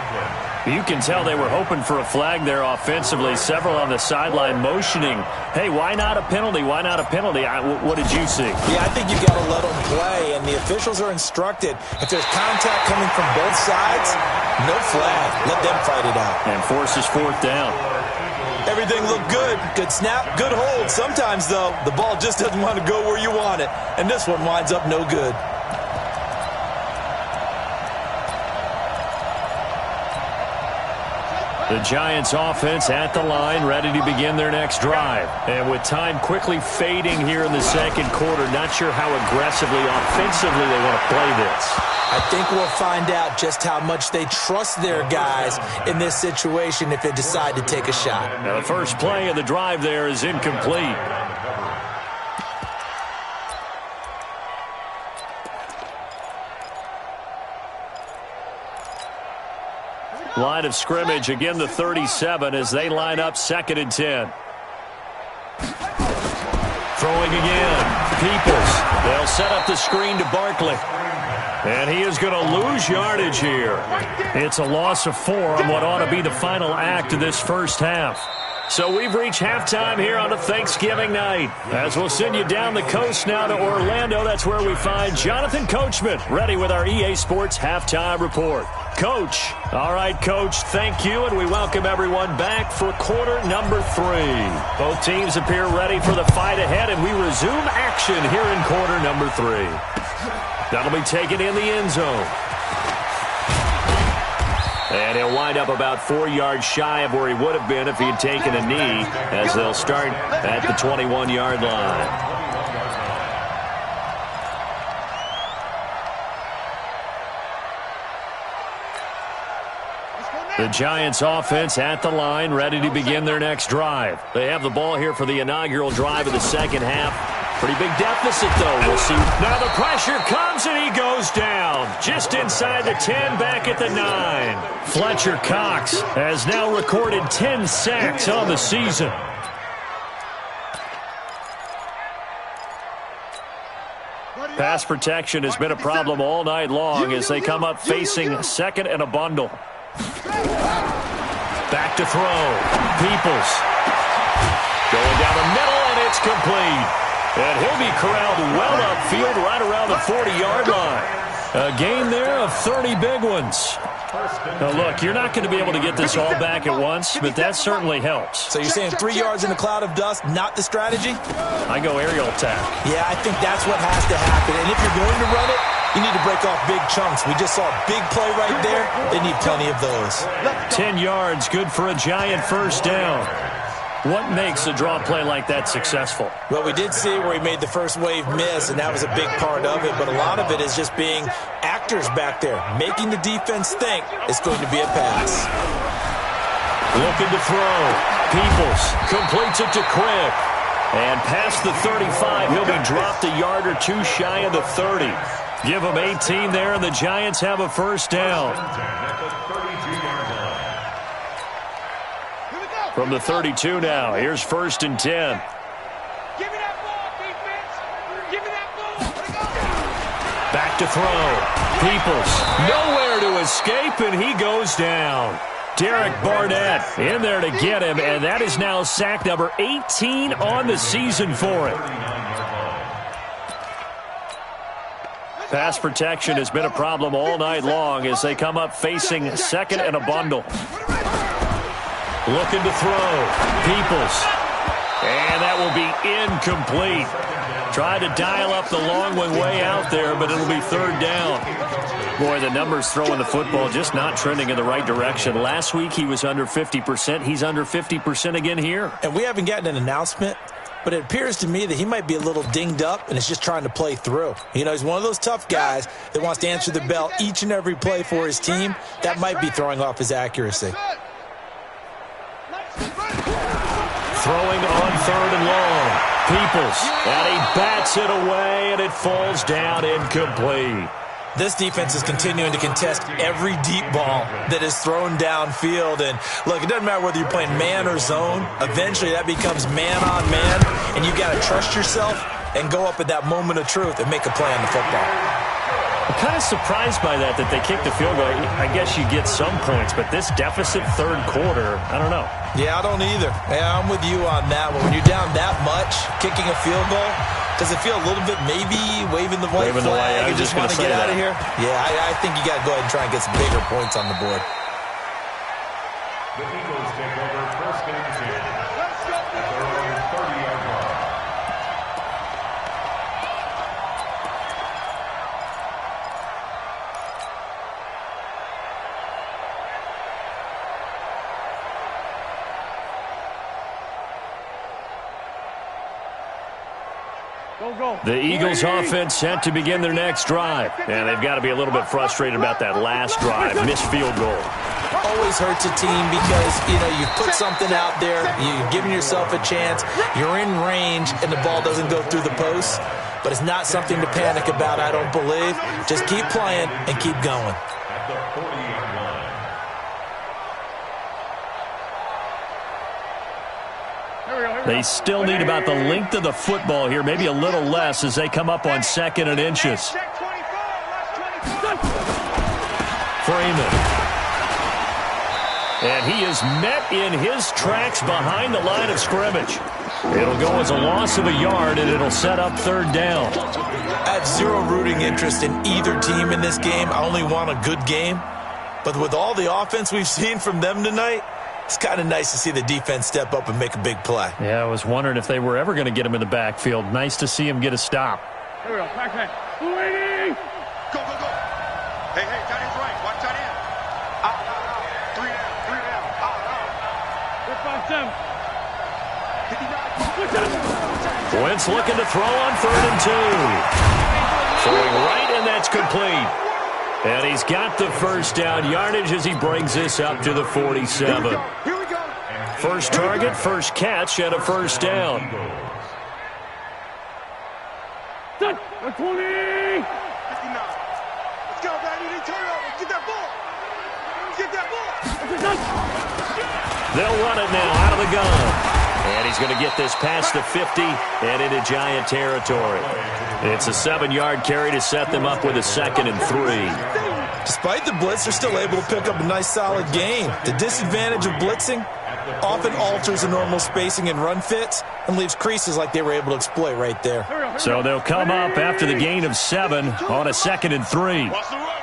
S2: You can tell they were hoping for a flag there offensively. Several on the sideline motioning, hey, why not a penalty? Why not a penalty? What did you see?
S3: Yeah, I think you've got to let them play, and the officials are instructed. If there's contact coming from both sides, no flag. Let them fight it out.
S2: And forces fourth down.
S3: Everything looked good. Good snap, good hold. Sometimes, though, the ball just doesn't want to go where you want it, and this one winds up no good.
S2: The Giants offense at the line, ready to begin their next drive. And with time quickly fading here in the second quarter, not sure how aggressively, offensively they want to play this.
S3: I think we'll find out just how much they trust their guys in this situation if they decide to take a shot.
S2: Now the first play of the drive there is incomplete. Line of scrimmage, again the 37 as they line up second and 10. Throwing again. Peoples. They'll set up the screen to Barkley. And he is going to lose yardage here. It's a loss of 4 on what ought to be the final act of this first half. So we've reached halftime here on a Thanksgiving night. As we'll send you down the coast now to Orlando, that's where we find Jonathan Coachman, ready with our EA Sports Halftime Report. Coach. All right, Coach, thank you, and we welcome everyone back for quarter number 3. Both teams appear ready for the fight ahead, and we resume action here in quarter number 3. That'll be taken in the end zone. And he'll wind up about 4 yards shy of where he would have been if he had taken a knee, as they'll start at the 21-yard line. The Giants offense at the line, ready to begin their next drive. They have the ball here for the inaugural drive of the second half. Pretty big deficit, though. We'll see. Now the pressure comes, and he goes down. Just inside the 10, back at the 9. Fletcher Cox has now recorded 10 sacks on the season. Pass protection has been a problem all night long as they come up facing second and a bundle. Back to throw. Peoples. Going down the middle, and it's complete. And he'll be corralled well upfield right around the 40-yard line. A gain there of 30 big ones. Now, look, you're not going to be able to get this all back at once, but that certainly helps.
S3: So you're saying 3 yards in a cloud of dust, not the strategy?
S2: I go aerial attack.
S3: Yeah, I think that's what has to happen. And if you're going to run it, you need to break off big chunks. We just saw a big play right there. They need plenty of those.
S2: 10 yards, good for a Giant first down. What makes a draw play like that successful?
S3: Well, we did see where he made the first wave miss, and that was a big part of it. But a lot of it is just being actors back there, making the defense think it's going to be a pass.
S2: Looking to throw. Peoples completes it to Quick. And past the 35, he'll be dropped a yard or 2 shy of the 30. Give him 18 there, and the Giants have a first down. From the 32 now, here's first and 10.
S6: Give me that ball, defense. Give me that ball.
S2: Back to throw. Peoples nowhere to escape, and he goes down. Derek Barnett in there to get him, and that is now sack number 18 on the season for him. Pass protection has been a problem all night long as they come up facing second and a bundle. Looking to throw. Peoples. And that will be incomplete. Tried to dial up the long one way out there, but it'll be third down. Boy, the numbers throwing the football just not trending in the right direction. Last week he was under 50%. He's under 50% again here.
S3: And we haven't gotten an announcement but it appears to me that he might be a little dinged up and is just trying to play through. You know, he's one of those tough guys that wants to answer the bell each and every play for his team. That might be throwing off his accuracy.
S2: Throwing on 3rd and long. Peoples, and he bats it away, and it falls down incomplete.
S3: This defense is continuing to contest every deep ball that is thrown downfield. And, look, it doesn't matter whether you're playing man or zone. Eventually, that becomes man on man, and you've got to trust yourself and go up at that moment of truth and make a play on the football.
S2: I'm kind of surprised by that they kicked the field goal. I guess you get some points, but this deficit 3rd quarter, I don't know.
S3: Yeah, I don't either. Yeah, I'm with you on that one. When you're down that much, kicking a field goal, does it feel a little bit maybe waving the white flag and just want to get out of here? Yeah, I think you got to go ahead and try and get some bigger points on the board.
S7: The Eagles take over 1st and 10 at their own 30-yard line.
S2: The Eagles offense set to begin their next drive. And they've got to be a little bit frustrated about that last drive. Missed field goal.
S3: Always hurts a team because, you know, you put something out there, you're giving yourself a chance, you're in range, and the ball doesn't go through the post. But it's not something to panic about, I don't believe. Just keep playing and keep going.
S7: At the 40-yard line.
S2: They still need about the length of the football here, maybe a little less as they come up on 2nd and inches. Freeman. And he is met in his tracks behind the line of scrimmage. It'll go as a loss of a yard, and it'll set up 3rd down.
S3: I have zero rooting interest in either team in this game. I only want a good game. But with all the offense we've seen from them tonight, it's kind of nice to see the defense step up and make a big play.
S2: Yeah, I was wondering if they were ever going to get him in the backfield. Nice to see him get a stop.
S5: Here we go. Back. Waiting.
S4: Go. Hey, tight end's right. Watch tight end. Out. 3 down. Out.
S5: 5-7.
S2: Wentz looking to throw on 3rd and 2. Throwing right, and that's complete. And he's got the 1st down yardage as he brings this up to the 47.
S4: Here we go.
S2: First target, first catch, and a 1st down.
S5: 20. Let's go, baby. They turn over. Get that ball.
S2: They'll run it now out of the gun. And he's going to get this past the 50 and into Giant territory. It's a 7-yard carry to set them up with a 2nd and 3.
S3: Despite the blitz, they're still able to pick up a nice solid gain. The disadvantage of blitzing often alters the normal spacing and run fits and leaves creases like they were able to exploit right there.
S2: So they'll come up after the gain of 7 on a 2nd and 3.
S4: Watch the run.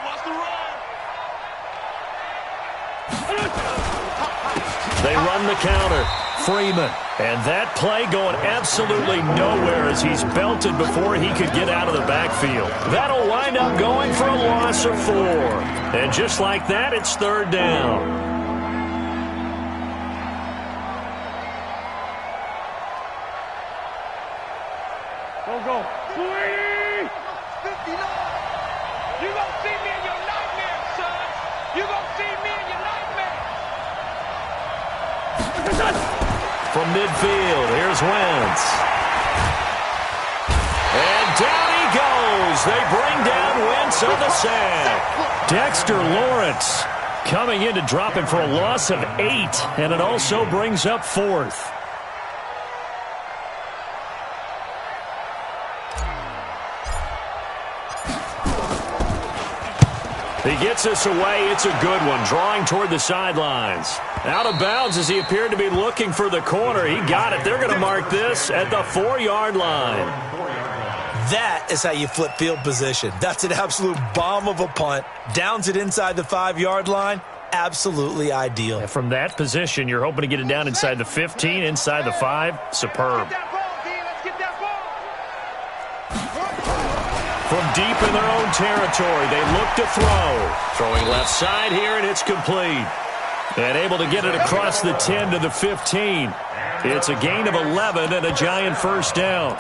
S2: They run the counter. Freeman. And that play going absolutely nowhere as he's belted before he could get out of the backfield. That'll wind up going for a loss of 4. And just like that, it's 3rd down.
S5: Go. 20.
S6: 59. You gonna see me in your nightmare, son. You gonna see me in your nightmare.
S2: From midfield, here's Wentz. And down he goes. They bring down Wentz on the sack. Dexter Lawrence coming in to drop him for a loss of 8, and it also brings up 4th. He gets us away. It's a good one. Drawing toward the sidelines. Out of bounds as he appeared to be looking for the corner. He got it. They're going to mark this at the 4-yard line.
S3: That is how you flip field position. That's an absolute bomb of a punt. Downs it inside the 5-yard line. Absolutely ideal.
S2: And from that position, you're hoping to get it down inside the 15, inside the 5. Superb. From deep in their own territory, they look to throw. Throwing left side here, and it's complete. And able to get it across the 10 to the 15. It's a gain of 11 and a Giant first down.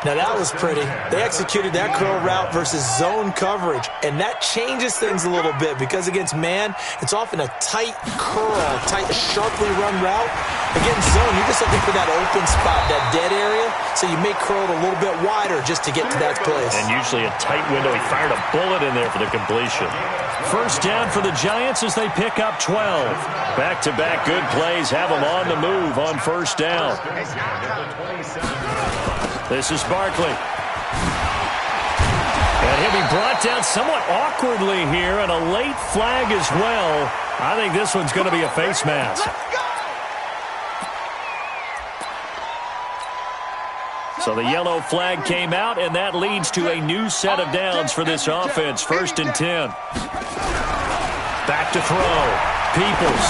S3: Now that was pretty. They executed that curl route versus zone coverage, and that changes things a little bit because against man, it's often a tight curl, tight, sharply run route. Against zone, you're just looking for that open spot, that dead area, so you may curl it a little bit wider just to get to that place.
S2: And usually a tight window. He fired a bullet in there for the completion. First down for the Giants as they pick up 12. Back-to-back good plays have them on the move on first down. This is Barkley. And he'll be brought down somewhat awkwardly here, and a late flag as well. I think this one's going to be a face mask. So the yellow flag came out, and that leads to a new set of downs for this offense. First and 10. Back to throw. Peoples.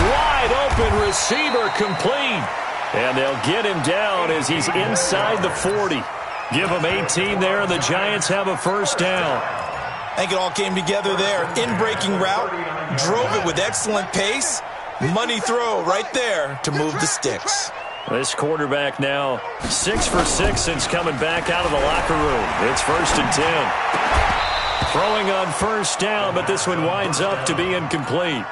S2: Wide open receiver complete. And they'll get him down as he's inside the 40. Give him 18 there, and the Giants have a first down.
S3: I think it all came together there. In-breaking route, drove it with excellent pace. Money throw right there to move the sticks.
S2: This quarterback now 6 for 6 since coming back out of the locker room. It's first and 10. Throwing on first down, but this one winds up to be incomplete.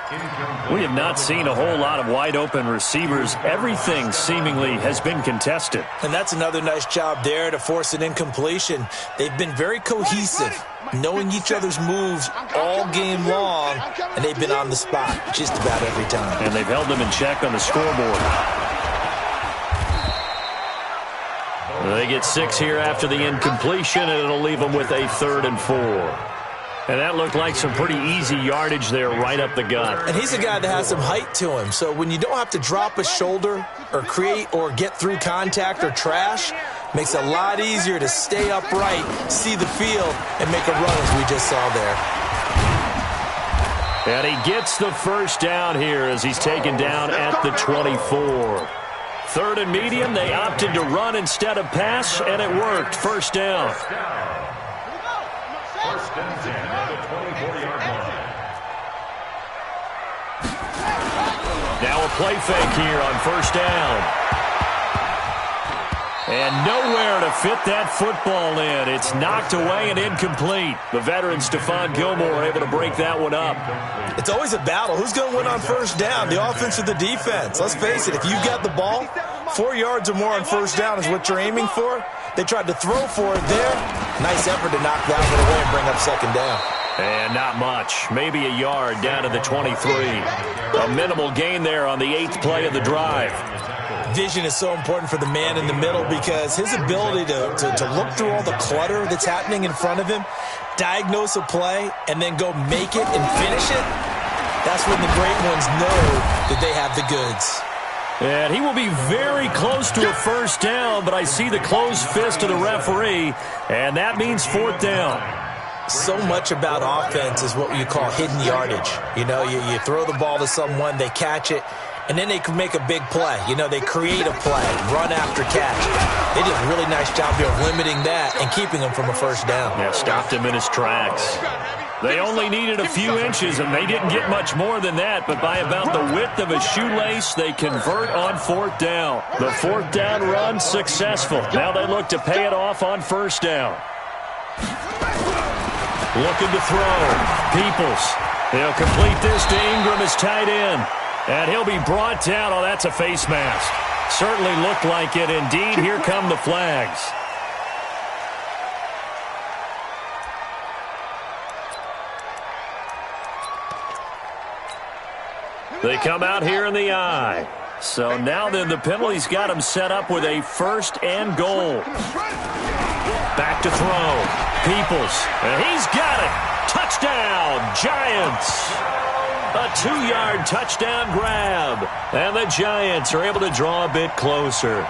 S2: We have not seen a whole lot of wide-open receivers. Everything seemingly has been contested.
S3: And that's another nice job there to force an incompletion. They've been very cohesive, knowing each other's moves all game long, and they've been on the spot just about every time.
S2: And they've held them in check on the scoreboard. They get 6 here after the incompletion, and it'll leave them with a 3rd and 4. And that looked like some pretty easy yardage there right up the gut.
S3: And he's a guy that has some height to him, so when you don't have to drop a shoulder or create or get through contact or trash, makes it a lot easier to stay upright, see the field, and make a run as we just saw there.
S2: And he gets the first down here as he's taken down at the 24. 3rd and medium, they opted to run instead of pass, and it worked. First down.
S7: First and 10 at the 24-yard line.
S2: Now a play fake here on first down. And nowhere to fit that football in. It's knocked away and incomplete. The veteran Stephon Gilmore able to break that one up.
S3: It's always a battle. Who's going to win on first down, the offense or the defense? Let's face it, if you've got the ball, 4 yards or more on first down is what you're aiming for. They tried to throw for it there. Nice effort to knock that one away and bring up second down.
S2: And not much. Maybe a yard down to the 23. A minimal gain there on the 8th play of the drive.
S3: Vision is so important for the man in the middle because his ability to look through all the clutter that's happening in front of him, diagnose a play, and then go make it and finish it, that's when the great ones know that they have the goods.
S2: And he will be very close to a first down, but I see the closed fist of the referee, and that means 4th down.
S3: So much about offense is what you call hidden yardage. You know, you throw the ball to someone, they catch it, and then they can make a big play. You know, they create a play, run after catch. They did a really nice job here of limiting that and keeping him from a first down.
S2: Yeah, stopped him in his tracks. They only needed a few inches, and they didn't get much more than that, but by about the width of a shoelace, they convert on 4th down. The 4th down run successful. Now they look to pay it off on first down. Looking to throw. Peoples. They'll complete this to Ingram as tight end. And he'll be brought down. Oh, that's a face mask. Certainly looked like it. Indeed, here come the flags. They come out here in the eye. So now then the penalty's got him set up with a 1st and goal. Back to throw. Peoples. And he's got it. Touchdown, Giants. A 2-yard touchdown grab. And the Giants are able to draw a bit closer.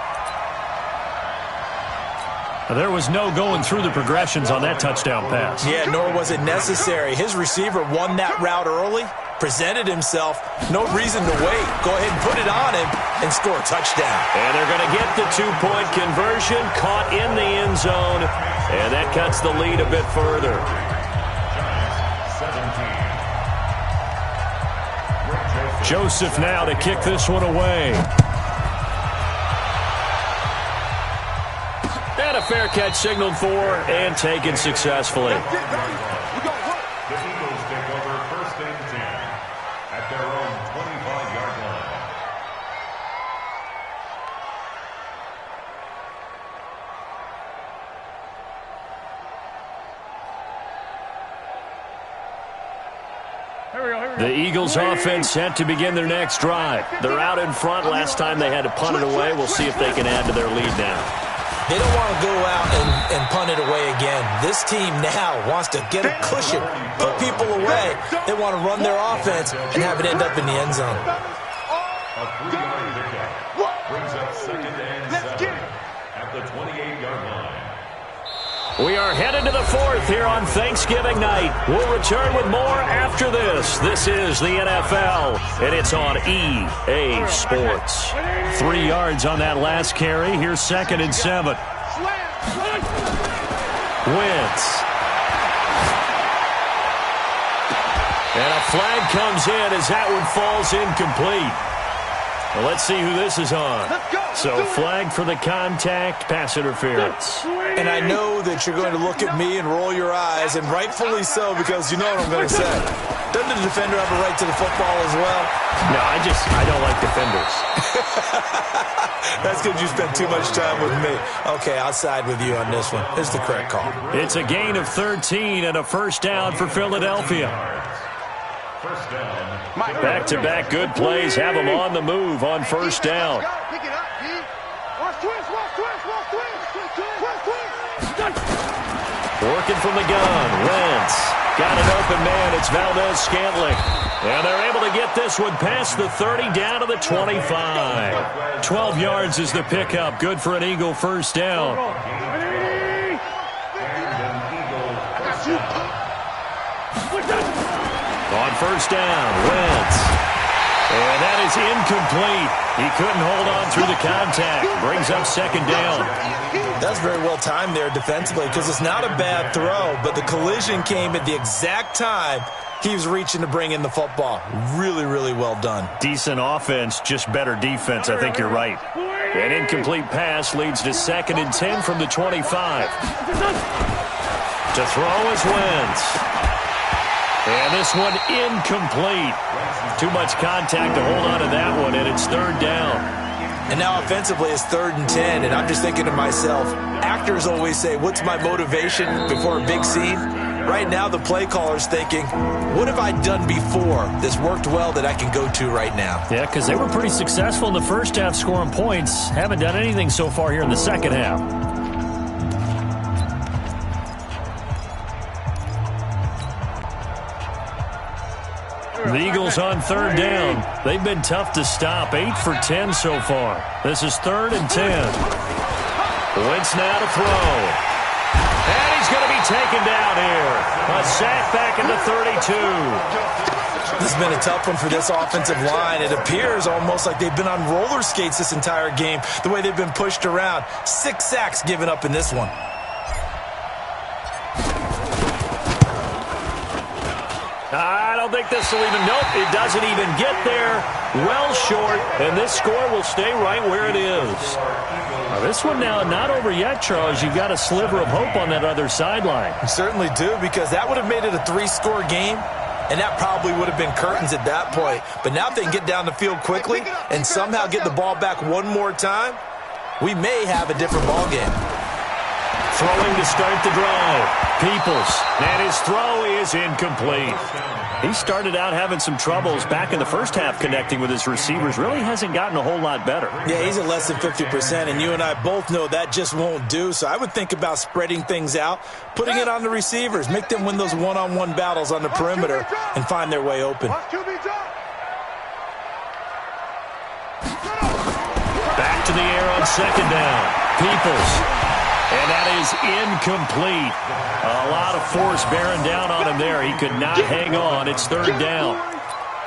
S2: There was no going through the progressions on that touchdown pass.
S3: Yeah, nor was it necessary. His receiver won that route early, presented himself. No reason to wait. Go ahead and put it on him and score a touchdown.
S2: And they're going to get the 2-point conversion, caught in the end zone, and that cuts the lead a bit further.
S7: Giants 17.
S2: Joseph now to kick this one away. And a fair catch signaled for and taken successfully.
S7: The Eagles take over 1st and 10 at their own 25-yard line.
S2: The Eagles offense set to begin their next drive. They're out in front. Last time they had to punt it away. We'll see if they can add to their lead now.
S3: They don't want to go out and punt it away again. This team now wants to get a cushion, put people away. They want to run their offense and have it end up in the end zone.
S7: A 3-yard pickup brings up 2nd and 7 at the 28-yard line.
S2: We are headed to the 4th here on Thanksgiving night. We'll return with more after this. This is the NFL, and it's on EA Sports. 3 yards on that last carry. Here's 2nd and 7. Wentz. And a flag comes in as that one falls incomplete. Well, let's see who this is on. So, flag for the contact, pass interference.
S3: And I know that you're going to look at me and roll your eyes, and rightfully so, because you know what I'm going to say. Doesn't the defender have a right to the football as well?
S2: No, I don't like defenders.
S3: That's because you spent too much time with me. Okay, I'll side with you on this one. It's the correct call.
S2: It's a gain of 13 and a first down for Philadelphia.
S7: First down.
S2: Back-to-back good plays have them on the move on first down.
S6: Pick it up, D. Watch twist.
S2: Working from the gun, Wentz. Got an open man, it's Valdez-Scantling. And they're able to get this one past the 30 down to the 25. 12 yards is the pickup, good for an Eagle first down. On first down, Wentz. And that is incomplete. He couldn't hold on through the contact. Brings up 2nd down.
S3: That's very well timed there defensively because it's not a bad throw, but the collision came at the exact time he was reaching to bring in the football. Really, really well done.
S2: Decent offense, just better defense. I think you're right. An incomplete pass leads to 2nd and 10 from the 25. To throw is Wentz. And this one incomplete. Too much contact to hold on to that one, and it's 3rd down.
S3: And now offensively it's 3rd and 10, and I'm just thinking to myself, actors always say, what's my motivation before a big scene? Right now the play caller's thinking, what have I done before that's worked well that I can go to right now?
S2: Yeah, because they were pretty successful in the first half scoring points. Haven't done anything so far here in the second half. The Eagles on 3rd down. They've been tough to stop. 8 for 10 so far. This is 3rd and 10. Wentz now to throw. And he's going to be taken down here. A sack back into 32.
S3: This has been a tough one for this offensive line. It appears almost like they've been on roller skates this entire game, the way they've been pushed around. 6 sacks given up in this one.
S2: I don't think this will even, nope, it doesn't even get there. Well short, and this score will stay right where it is. Now this one now not over yet, Charles. You've got a sliver of hope on that other sideline.
S3: You certainly do, because that would have made it a 3-score game, and that probably would have been curtains at that point. But now if they can get down the field quickly and somehow get the ball back one more time, we may have a different ball game.
S2: Throwing to start the drive. Peoples. And his throw is incomplete. He started out having some troubles back in the first half connecting with his receivers. Really hasn't gotten a whole lot better.
S3: Yeah, he's at less than 50%, and you and I both know that just won't do. So I would think about spreading things out, putting it on the receivers, make them win those one-on-one battles on the perimeter and find their way open.
S2: Back to the air on 2nd down. Peoples. And that is incomplete. A lot of force bearing down on him there. He could not hang on. It's 3rd down.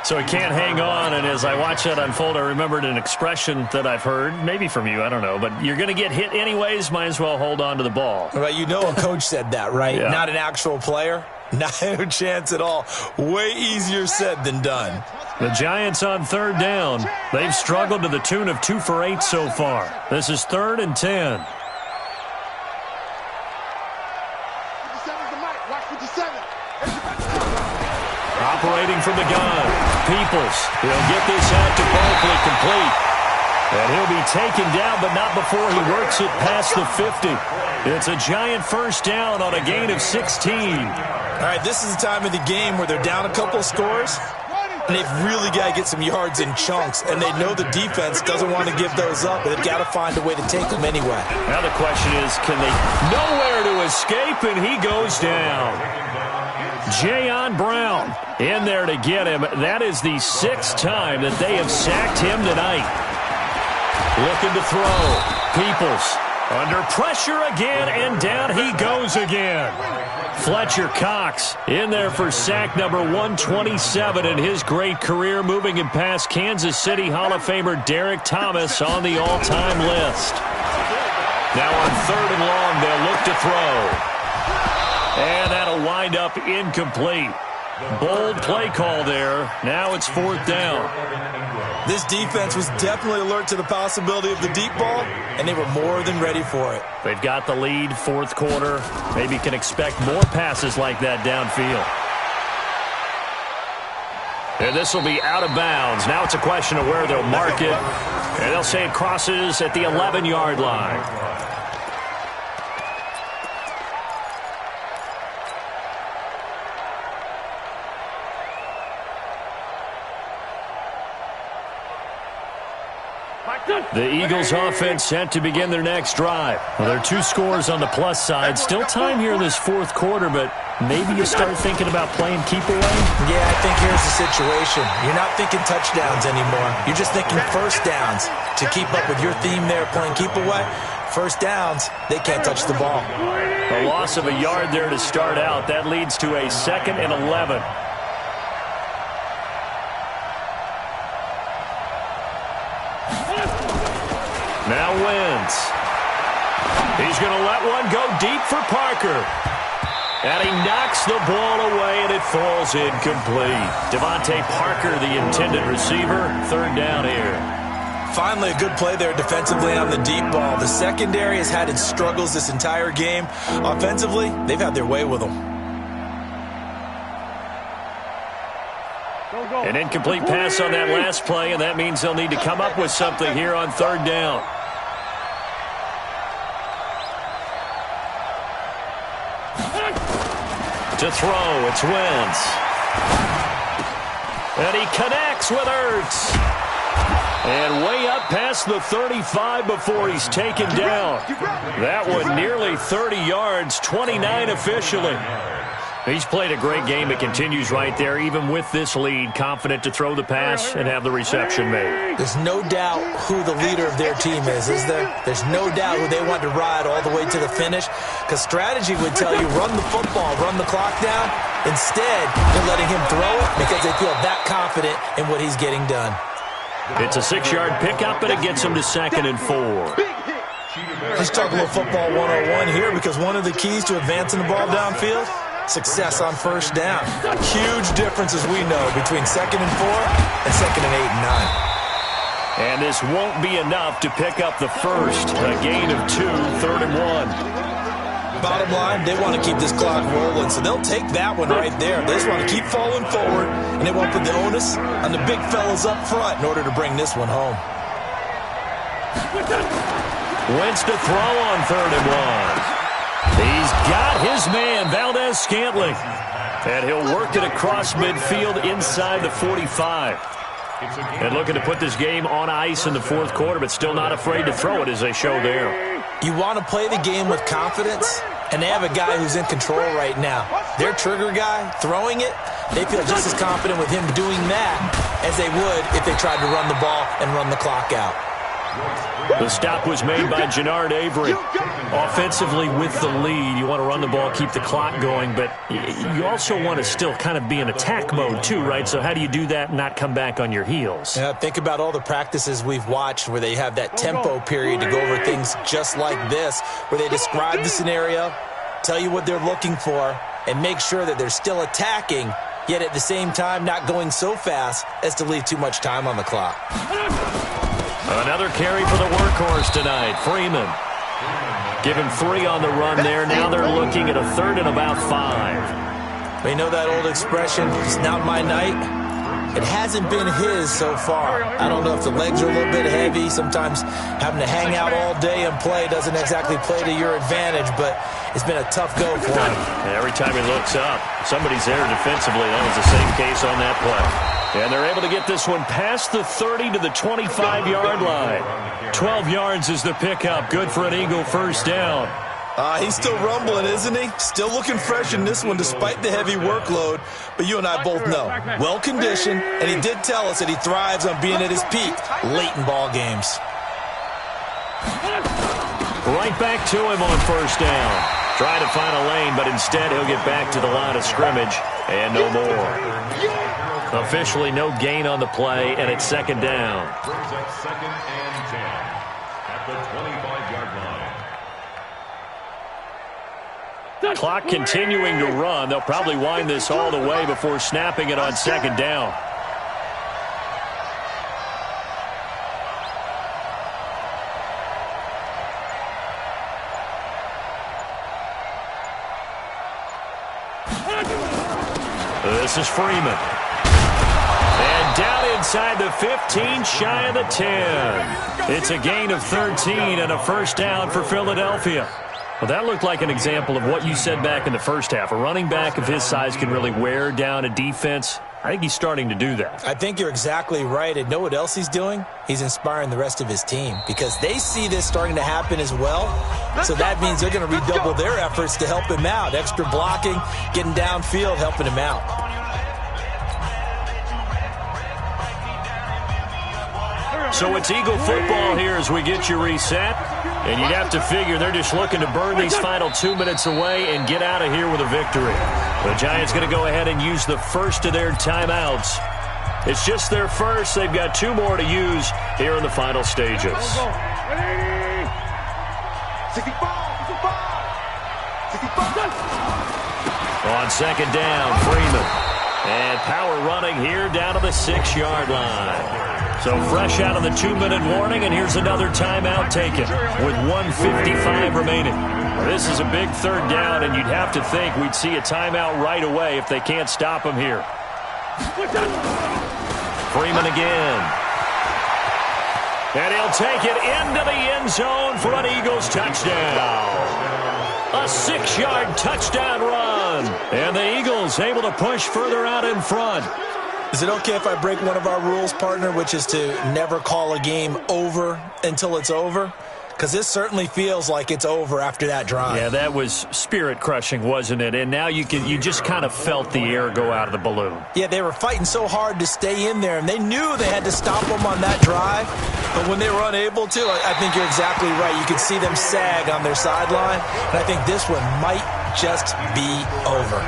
S2: So he can't hang on, and as I watch that unfold, I remembered an expression that I've heard, maybe from you, I don't know, but you're going to get hit anyways, might as well hold on to the ball.
S3: Right, you know a coach said that, right?
S2: Yeah.
S3: Not an actual player. Not a chance at all. Way easier said than done.
S2: The Giants on third down. They've struggled to the tune of 2 for 8 so far. This is 3rd and 10. Operating from the gun. Peoples. He'll get this out to Barkley complete. And he'll be taken down, but not before he works it past the 50. It's a Giant first down on a gain of 16.
S3: All right, this is the time of the game where they're down a couple of scores, and they've really got to get some yards in chunks, and they know the defense doesn't want to give those up, but they've got to find a way to take them anyway.
S2: Now the question is, can they nowhere to escape, and he goes down. Jayon Brown in there to get him. That is the 6th time that they have sacked him tonight. Looking to throw. Peoples under pressure again, and down he goes again. Fletcher Cox in there for sack number 127 in his great career, moving him past Kansas City Hall of Famer Derek Thomas on the all-time list. Now on 3rd and long, they'll look to throw. And that'll wind up incomplete. Bold play call there. Now it's 4th down.
S3: This defense was definitely alert to the possibility of the deep ball, and they were more than ready for it.
S2: They've got the lead, 4th quarter. Maybe can expect more passes like that downfield. And this will be out of bounds. Now it's a question of where they'll mark it. And they'll say it crosses at the 11-yard line. The Eagles offense set to begin their next drive. Well, there are 2 scores on the plus side. Still time here in this 4th quarter, but maybe you start thinking about playing keep away?
S3: Yeah, I think here's the situation. You're not thinking touchdowns anymore. You're just thinking first downs. To keep up with your theme there, playing keep away, first downs, they can't touch the ball.
S2: A loss of a yard there to start out. That leads to a 2nd and 11. Now Wentz. He's going to let one go deep for Parker. And he knocks the ball away, and it falls incomplete. Devontae Parker, the intended receiver. 3rd down here.
S3: Finally, a good play there defensively on the deep ball. The secondary has had its struggles this entire game. Offensively, they've had their way with them.
S2: An incomplete pass on that last play, and that means they'll need to come up with something here on 3rd down. To throw, it's Wentz. And he connects with Ertz. And way up past the 35 before he's taken down. That one nearly 30 yards, 29 officially. He's played a great game. It continues right there, even with this lead, confident to throw the pass and have the reception made.
S3: There's no doubt who the leader of their team is there? There's no doubt who they want to ride all the way to the finish, because strategy would tell you run the football, run the clock down. Instead, they're letting him throw it because they feel that confident in what he's getting done.
S2: It's a 6-yard pickup, and it gets him to 2nd and 4.
S3: Let's talk a little football 101 here, because one of the keys to advancing the ball downfield, success on first down. Huge difference, as we know, between 2nd and 4 and 2nd and 8 and 9.
S2: And this won't be enough to pick up the first. A gain of 2, 3rd and 1.
S3: Bottom line, they want to keep this clock rolling, so they'll take that one right there. They just want to keep falling forward, and they won't put the onus on the big fellas up front in order to bring this one home.
S2: Wentz to throw on 3rd and 1. He's got his man, Valdez-Scantling. And he'll work it across midfield inside the 45. And looking to put this game on ice in the 4th quarter, but still not afraid to throw it as they show there.
S3: You want to play the game with confidence, and they have a guy who's in control right now. Their trigger guy, throwing it, they feel just as confident with him doing that as they would if they tried to run the ball and run the clock out.
S2: The stop was made by Jannard Avery. Offensively with the lead, you want to run the ball, keep the clock going, but you also want to still kind of be in attack mode too, right? So how do you do that and not come back on your heels?
S3: Yeah, think about all the practices we've watched where they have that tempo period to go over things just like this, where they describe the scenario, tell you what they're looking for, and make sure that they're still attacking yet at the same time not going so fast as to leave too much time on the clock.
S2: Another carry for the workhorse tonight, Freeman. Give him 3 on the run there. Now they're looking at a 3rd and about 5.
S3: You know that old expression, it's not my night? It hasn't been his so far. I don't know if the legs are a little bit heavy. Sometimes having to hang out all day and play doesn't exactly play to your advantage, but it's been a tough go for him.
S2: And every time he looks up, somebody's there defensively. That was the same case on that play. And they're able to get this one past the 30 to the 25-yard line. 12 yards is the pickup. Good for an Eagle first down.
S3: He's still rumbling, isn't he? Still looking fresh in this one despite the heavy workload. But you and I both know, well-conditioned, and he did tell us that he thrives on being at his peak late in ball games.
S2: Right back to him on first down. Trying to find a lane, but instead he'll get back to the line of scrimmage, and no more. Officially no gain on the play, and it's second down.
S7: Brings up 2nd and 10 at the 25-yard line.
S2: Clock continuing to run. They'll probably wind this all the way before snapping it on second down. This is Freeman. And down inside the 15, shy of the 10. It's a gain of 13 and a first down for Philadelphia. Well, that looked like an example of what you said back in the first half. A running back of his size can really wear down a defense. I think he's starting to do that.
S3: I think you're exactly right. And know what else he's doing? He's inspiring the rest of his team because they see this starting to happen as well. So that means they're going to redouble their efforts to help him out. Extra blocking, getting downfield, helping him out.
S2: So it's Eagle football here as we get you reset. And you'd have to figure they're just looking to burn these final 2 minutes away and get out of here with a victory. The Giants going to go ahead and use the first of their timeouts. It's just their first. They've got 2 more to use here in the final stages.
S6: 65.
S2: On second down, Freeman. And power running here down to the 6-yard line. So fresh out of the 2-minute warning, and here's another timeout taken with 1:55 remaining. This is a big third down, and you'd have to think we'd see a timeout right away if they can't stop him here. Freeman again. And he'll take it into the end zone for an Eagles touchdown. A 6-yard touchdown run. And the Eagles able to push further out in front.
S3: Is it okay if I break one of our rules, partner, which is to never call a game over until it's over? Because this certainly feels like it's over after that drive.
S2: Yeah, that was spirit-crushing, wasn't it? And now you just kind of felt the air go out of the balloon.
S3: Yeah, they were fighting so hard to stay in there, and they knew they had to stop them on that drive. But when they were unable to, I think you're exactly right. You could see them sag on their sideline, and I think this one might just be over.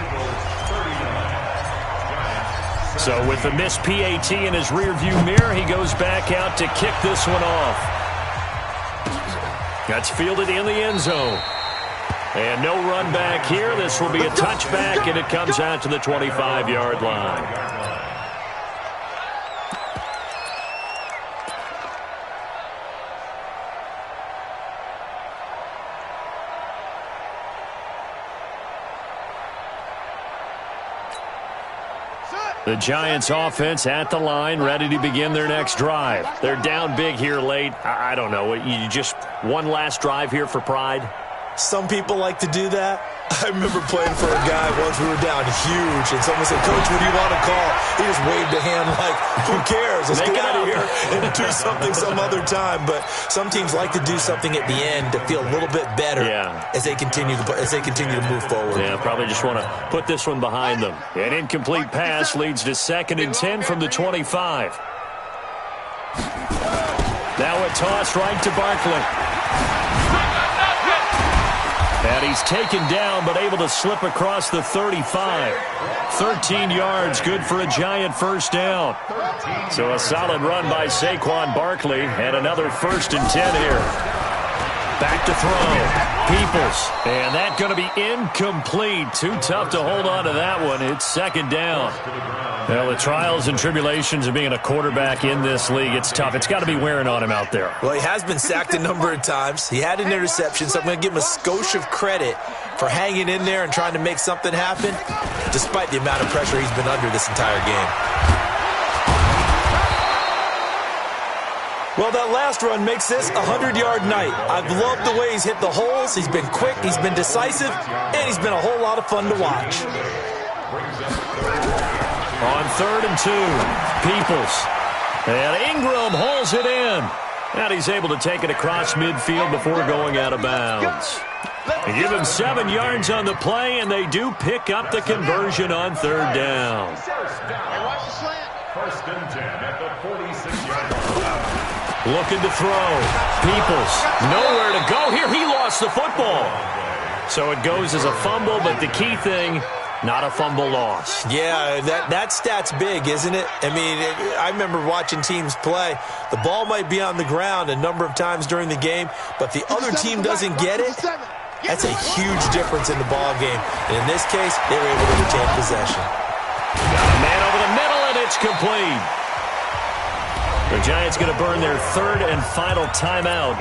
S2: So with the missed PAT in his rearview mirror, he goes back out to kick this one off. That's fielded in the end zone. And no run back here. This will be a touchback, and it comes out to the 25-yard line. The Giants offense at the line, ready to begin their next drive. They're down big here late. I don't know. You just one last drive here for pride?
S3: Some people like to do that. I remember playing for a guy once we were down huge, and someone said, "Coach, what do you want to call?" He just waved a hand like, who cares? Let's get out of here and do something some other time. But some teams like to do something at the end to feel a little bit better as they continue to move forward.
S2: Yeah, probably just want to put this one behind them. An incomplete pass leads to 2nd and 10 from the 25. Now a toss right to Barkley. And he's taken down, but able to slip across the 35. 13 yards, good for a Giant first down. So a solid run by Saquon Barkley, and another 1st and 10 here. Back to throw. Peoples. And that's going to be incomplete. Too tough to hold on to that one. It's second down. Well, the trials and tribulations of being a quarterback in this league, it's tough. It's got to be wearing on him out there.
S3: Well, he has been sacked a number of times. He had an interception, so I'm going to give him a skosh of credit for hanging in there and trying to make something happen, despite the amount of pressure he's been under this entire game. Well, that last run makes this a 100-yard night. I've loved the way he's hit the holes. He's been quick, he's been decisive, and he's been a whole lot of fun to watch.
S2: On 3rd and 2, Peoples. And Ingram hauls it in. And he's able to take it across midfield before going out of bounds. They give him 7 yards on the play, and they do pick up the conversion on 3rd down.
S7: First and 10 at the 46-yard line.
S2: Looking to throw. Peoples, nowhere to go here. He lost the football. So it goes as a fumble, but the key thing, not a fumble loss.
S3: Yeah, that stat's big, isn't it? I mean, I remember watching teams play. The ball might be on the ground a number of times during the game, but the other team doesn't get it. That's a huge difference in the ball game. And in this case, they were able to retain possession.
S2: Got a man over the middle, and it's complete. The Giants going to burn their 3rd and final timeout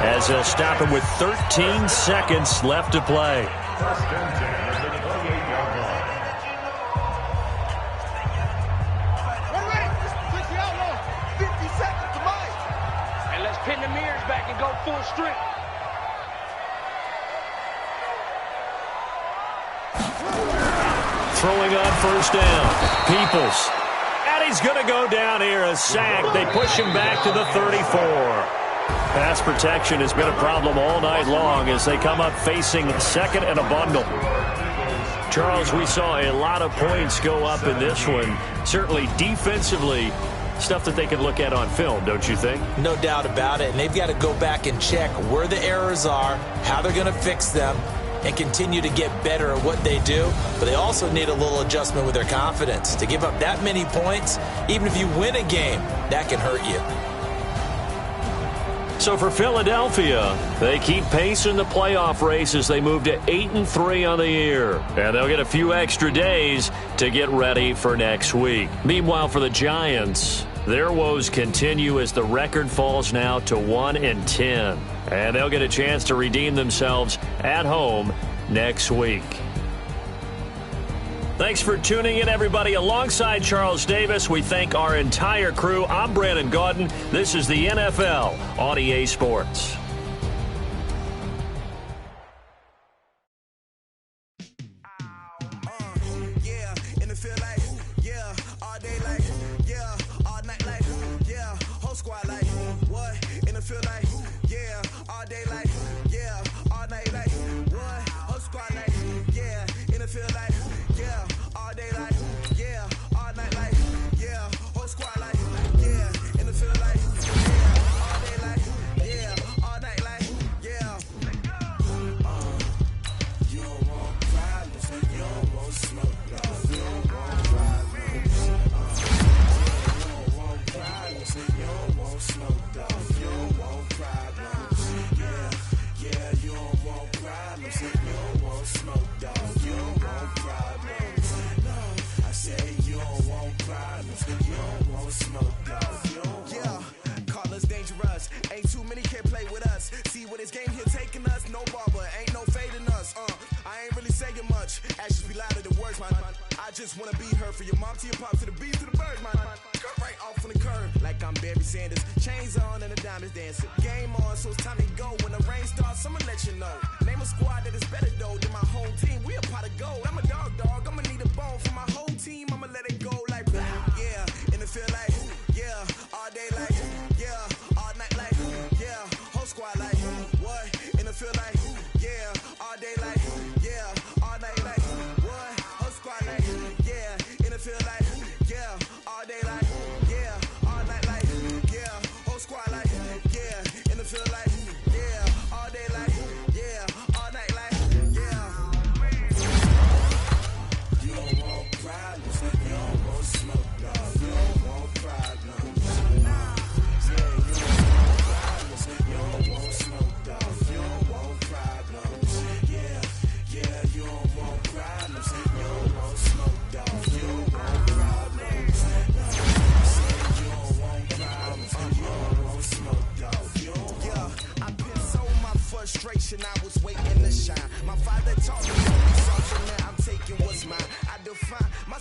S2: as they'll stop him with 13 seconds left to play.
S7: First and 10 at the 28-yard line.
S6: And let's pin the mirrors back and go full strength.
S2: Throwing on 1st down. Peoples. And he's going to go down here, a sack. They push him back to the 34. Pass protection has been a problem all night long as they come up facing 2nd and a bundle. Charles, we saw a lot of points go up in this one. Certainly defensively, stuff that they can look at on film, don't you think?
S3: No doubt about it. And they've got to go back and check where the errors are, how they're going to fix them, and continue to get better at what they do. But they also need a little adjustment with their confidence. To give up that many points, even if you win a game, that can hurt you.
S2: So for Philadelphia, they keep pace in the playoff race as they move to 8-3 on the year. And they'll get a few extra days to get ready for next week. Meanwhile, for the Giants, their woes continue as the record falls now to 1-10. And they'll get a chance to redeem themselves at home next week. Thanks for tuning in, everybody. Alongside Charles Davis, we thank our entire crew. I'm Brandon Gaudin. This is the NFL on EA Sports.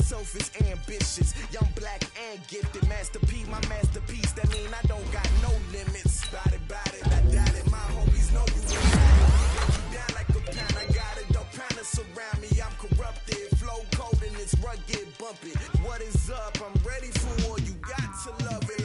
S8: selfish, ambitious, young, black, and gifted. Masterpiece, my masterpiece. That mean I don't got no limits. Bout it, I doubt it. My homies know you will ride it. Break you down like a pound. I got it, don't pound to surround me. I'm corrupted, flow cold and it's rugged, bumpy. What is up? I'm ready for war. You got to love it.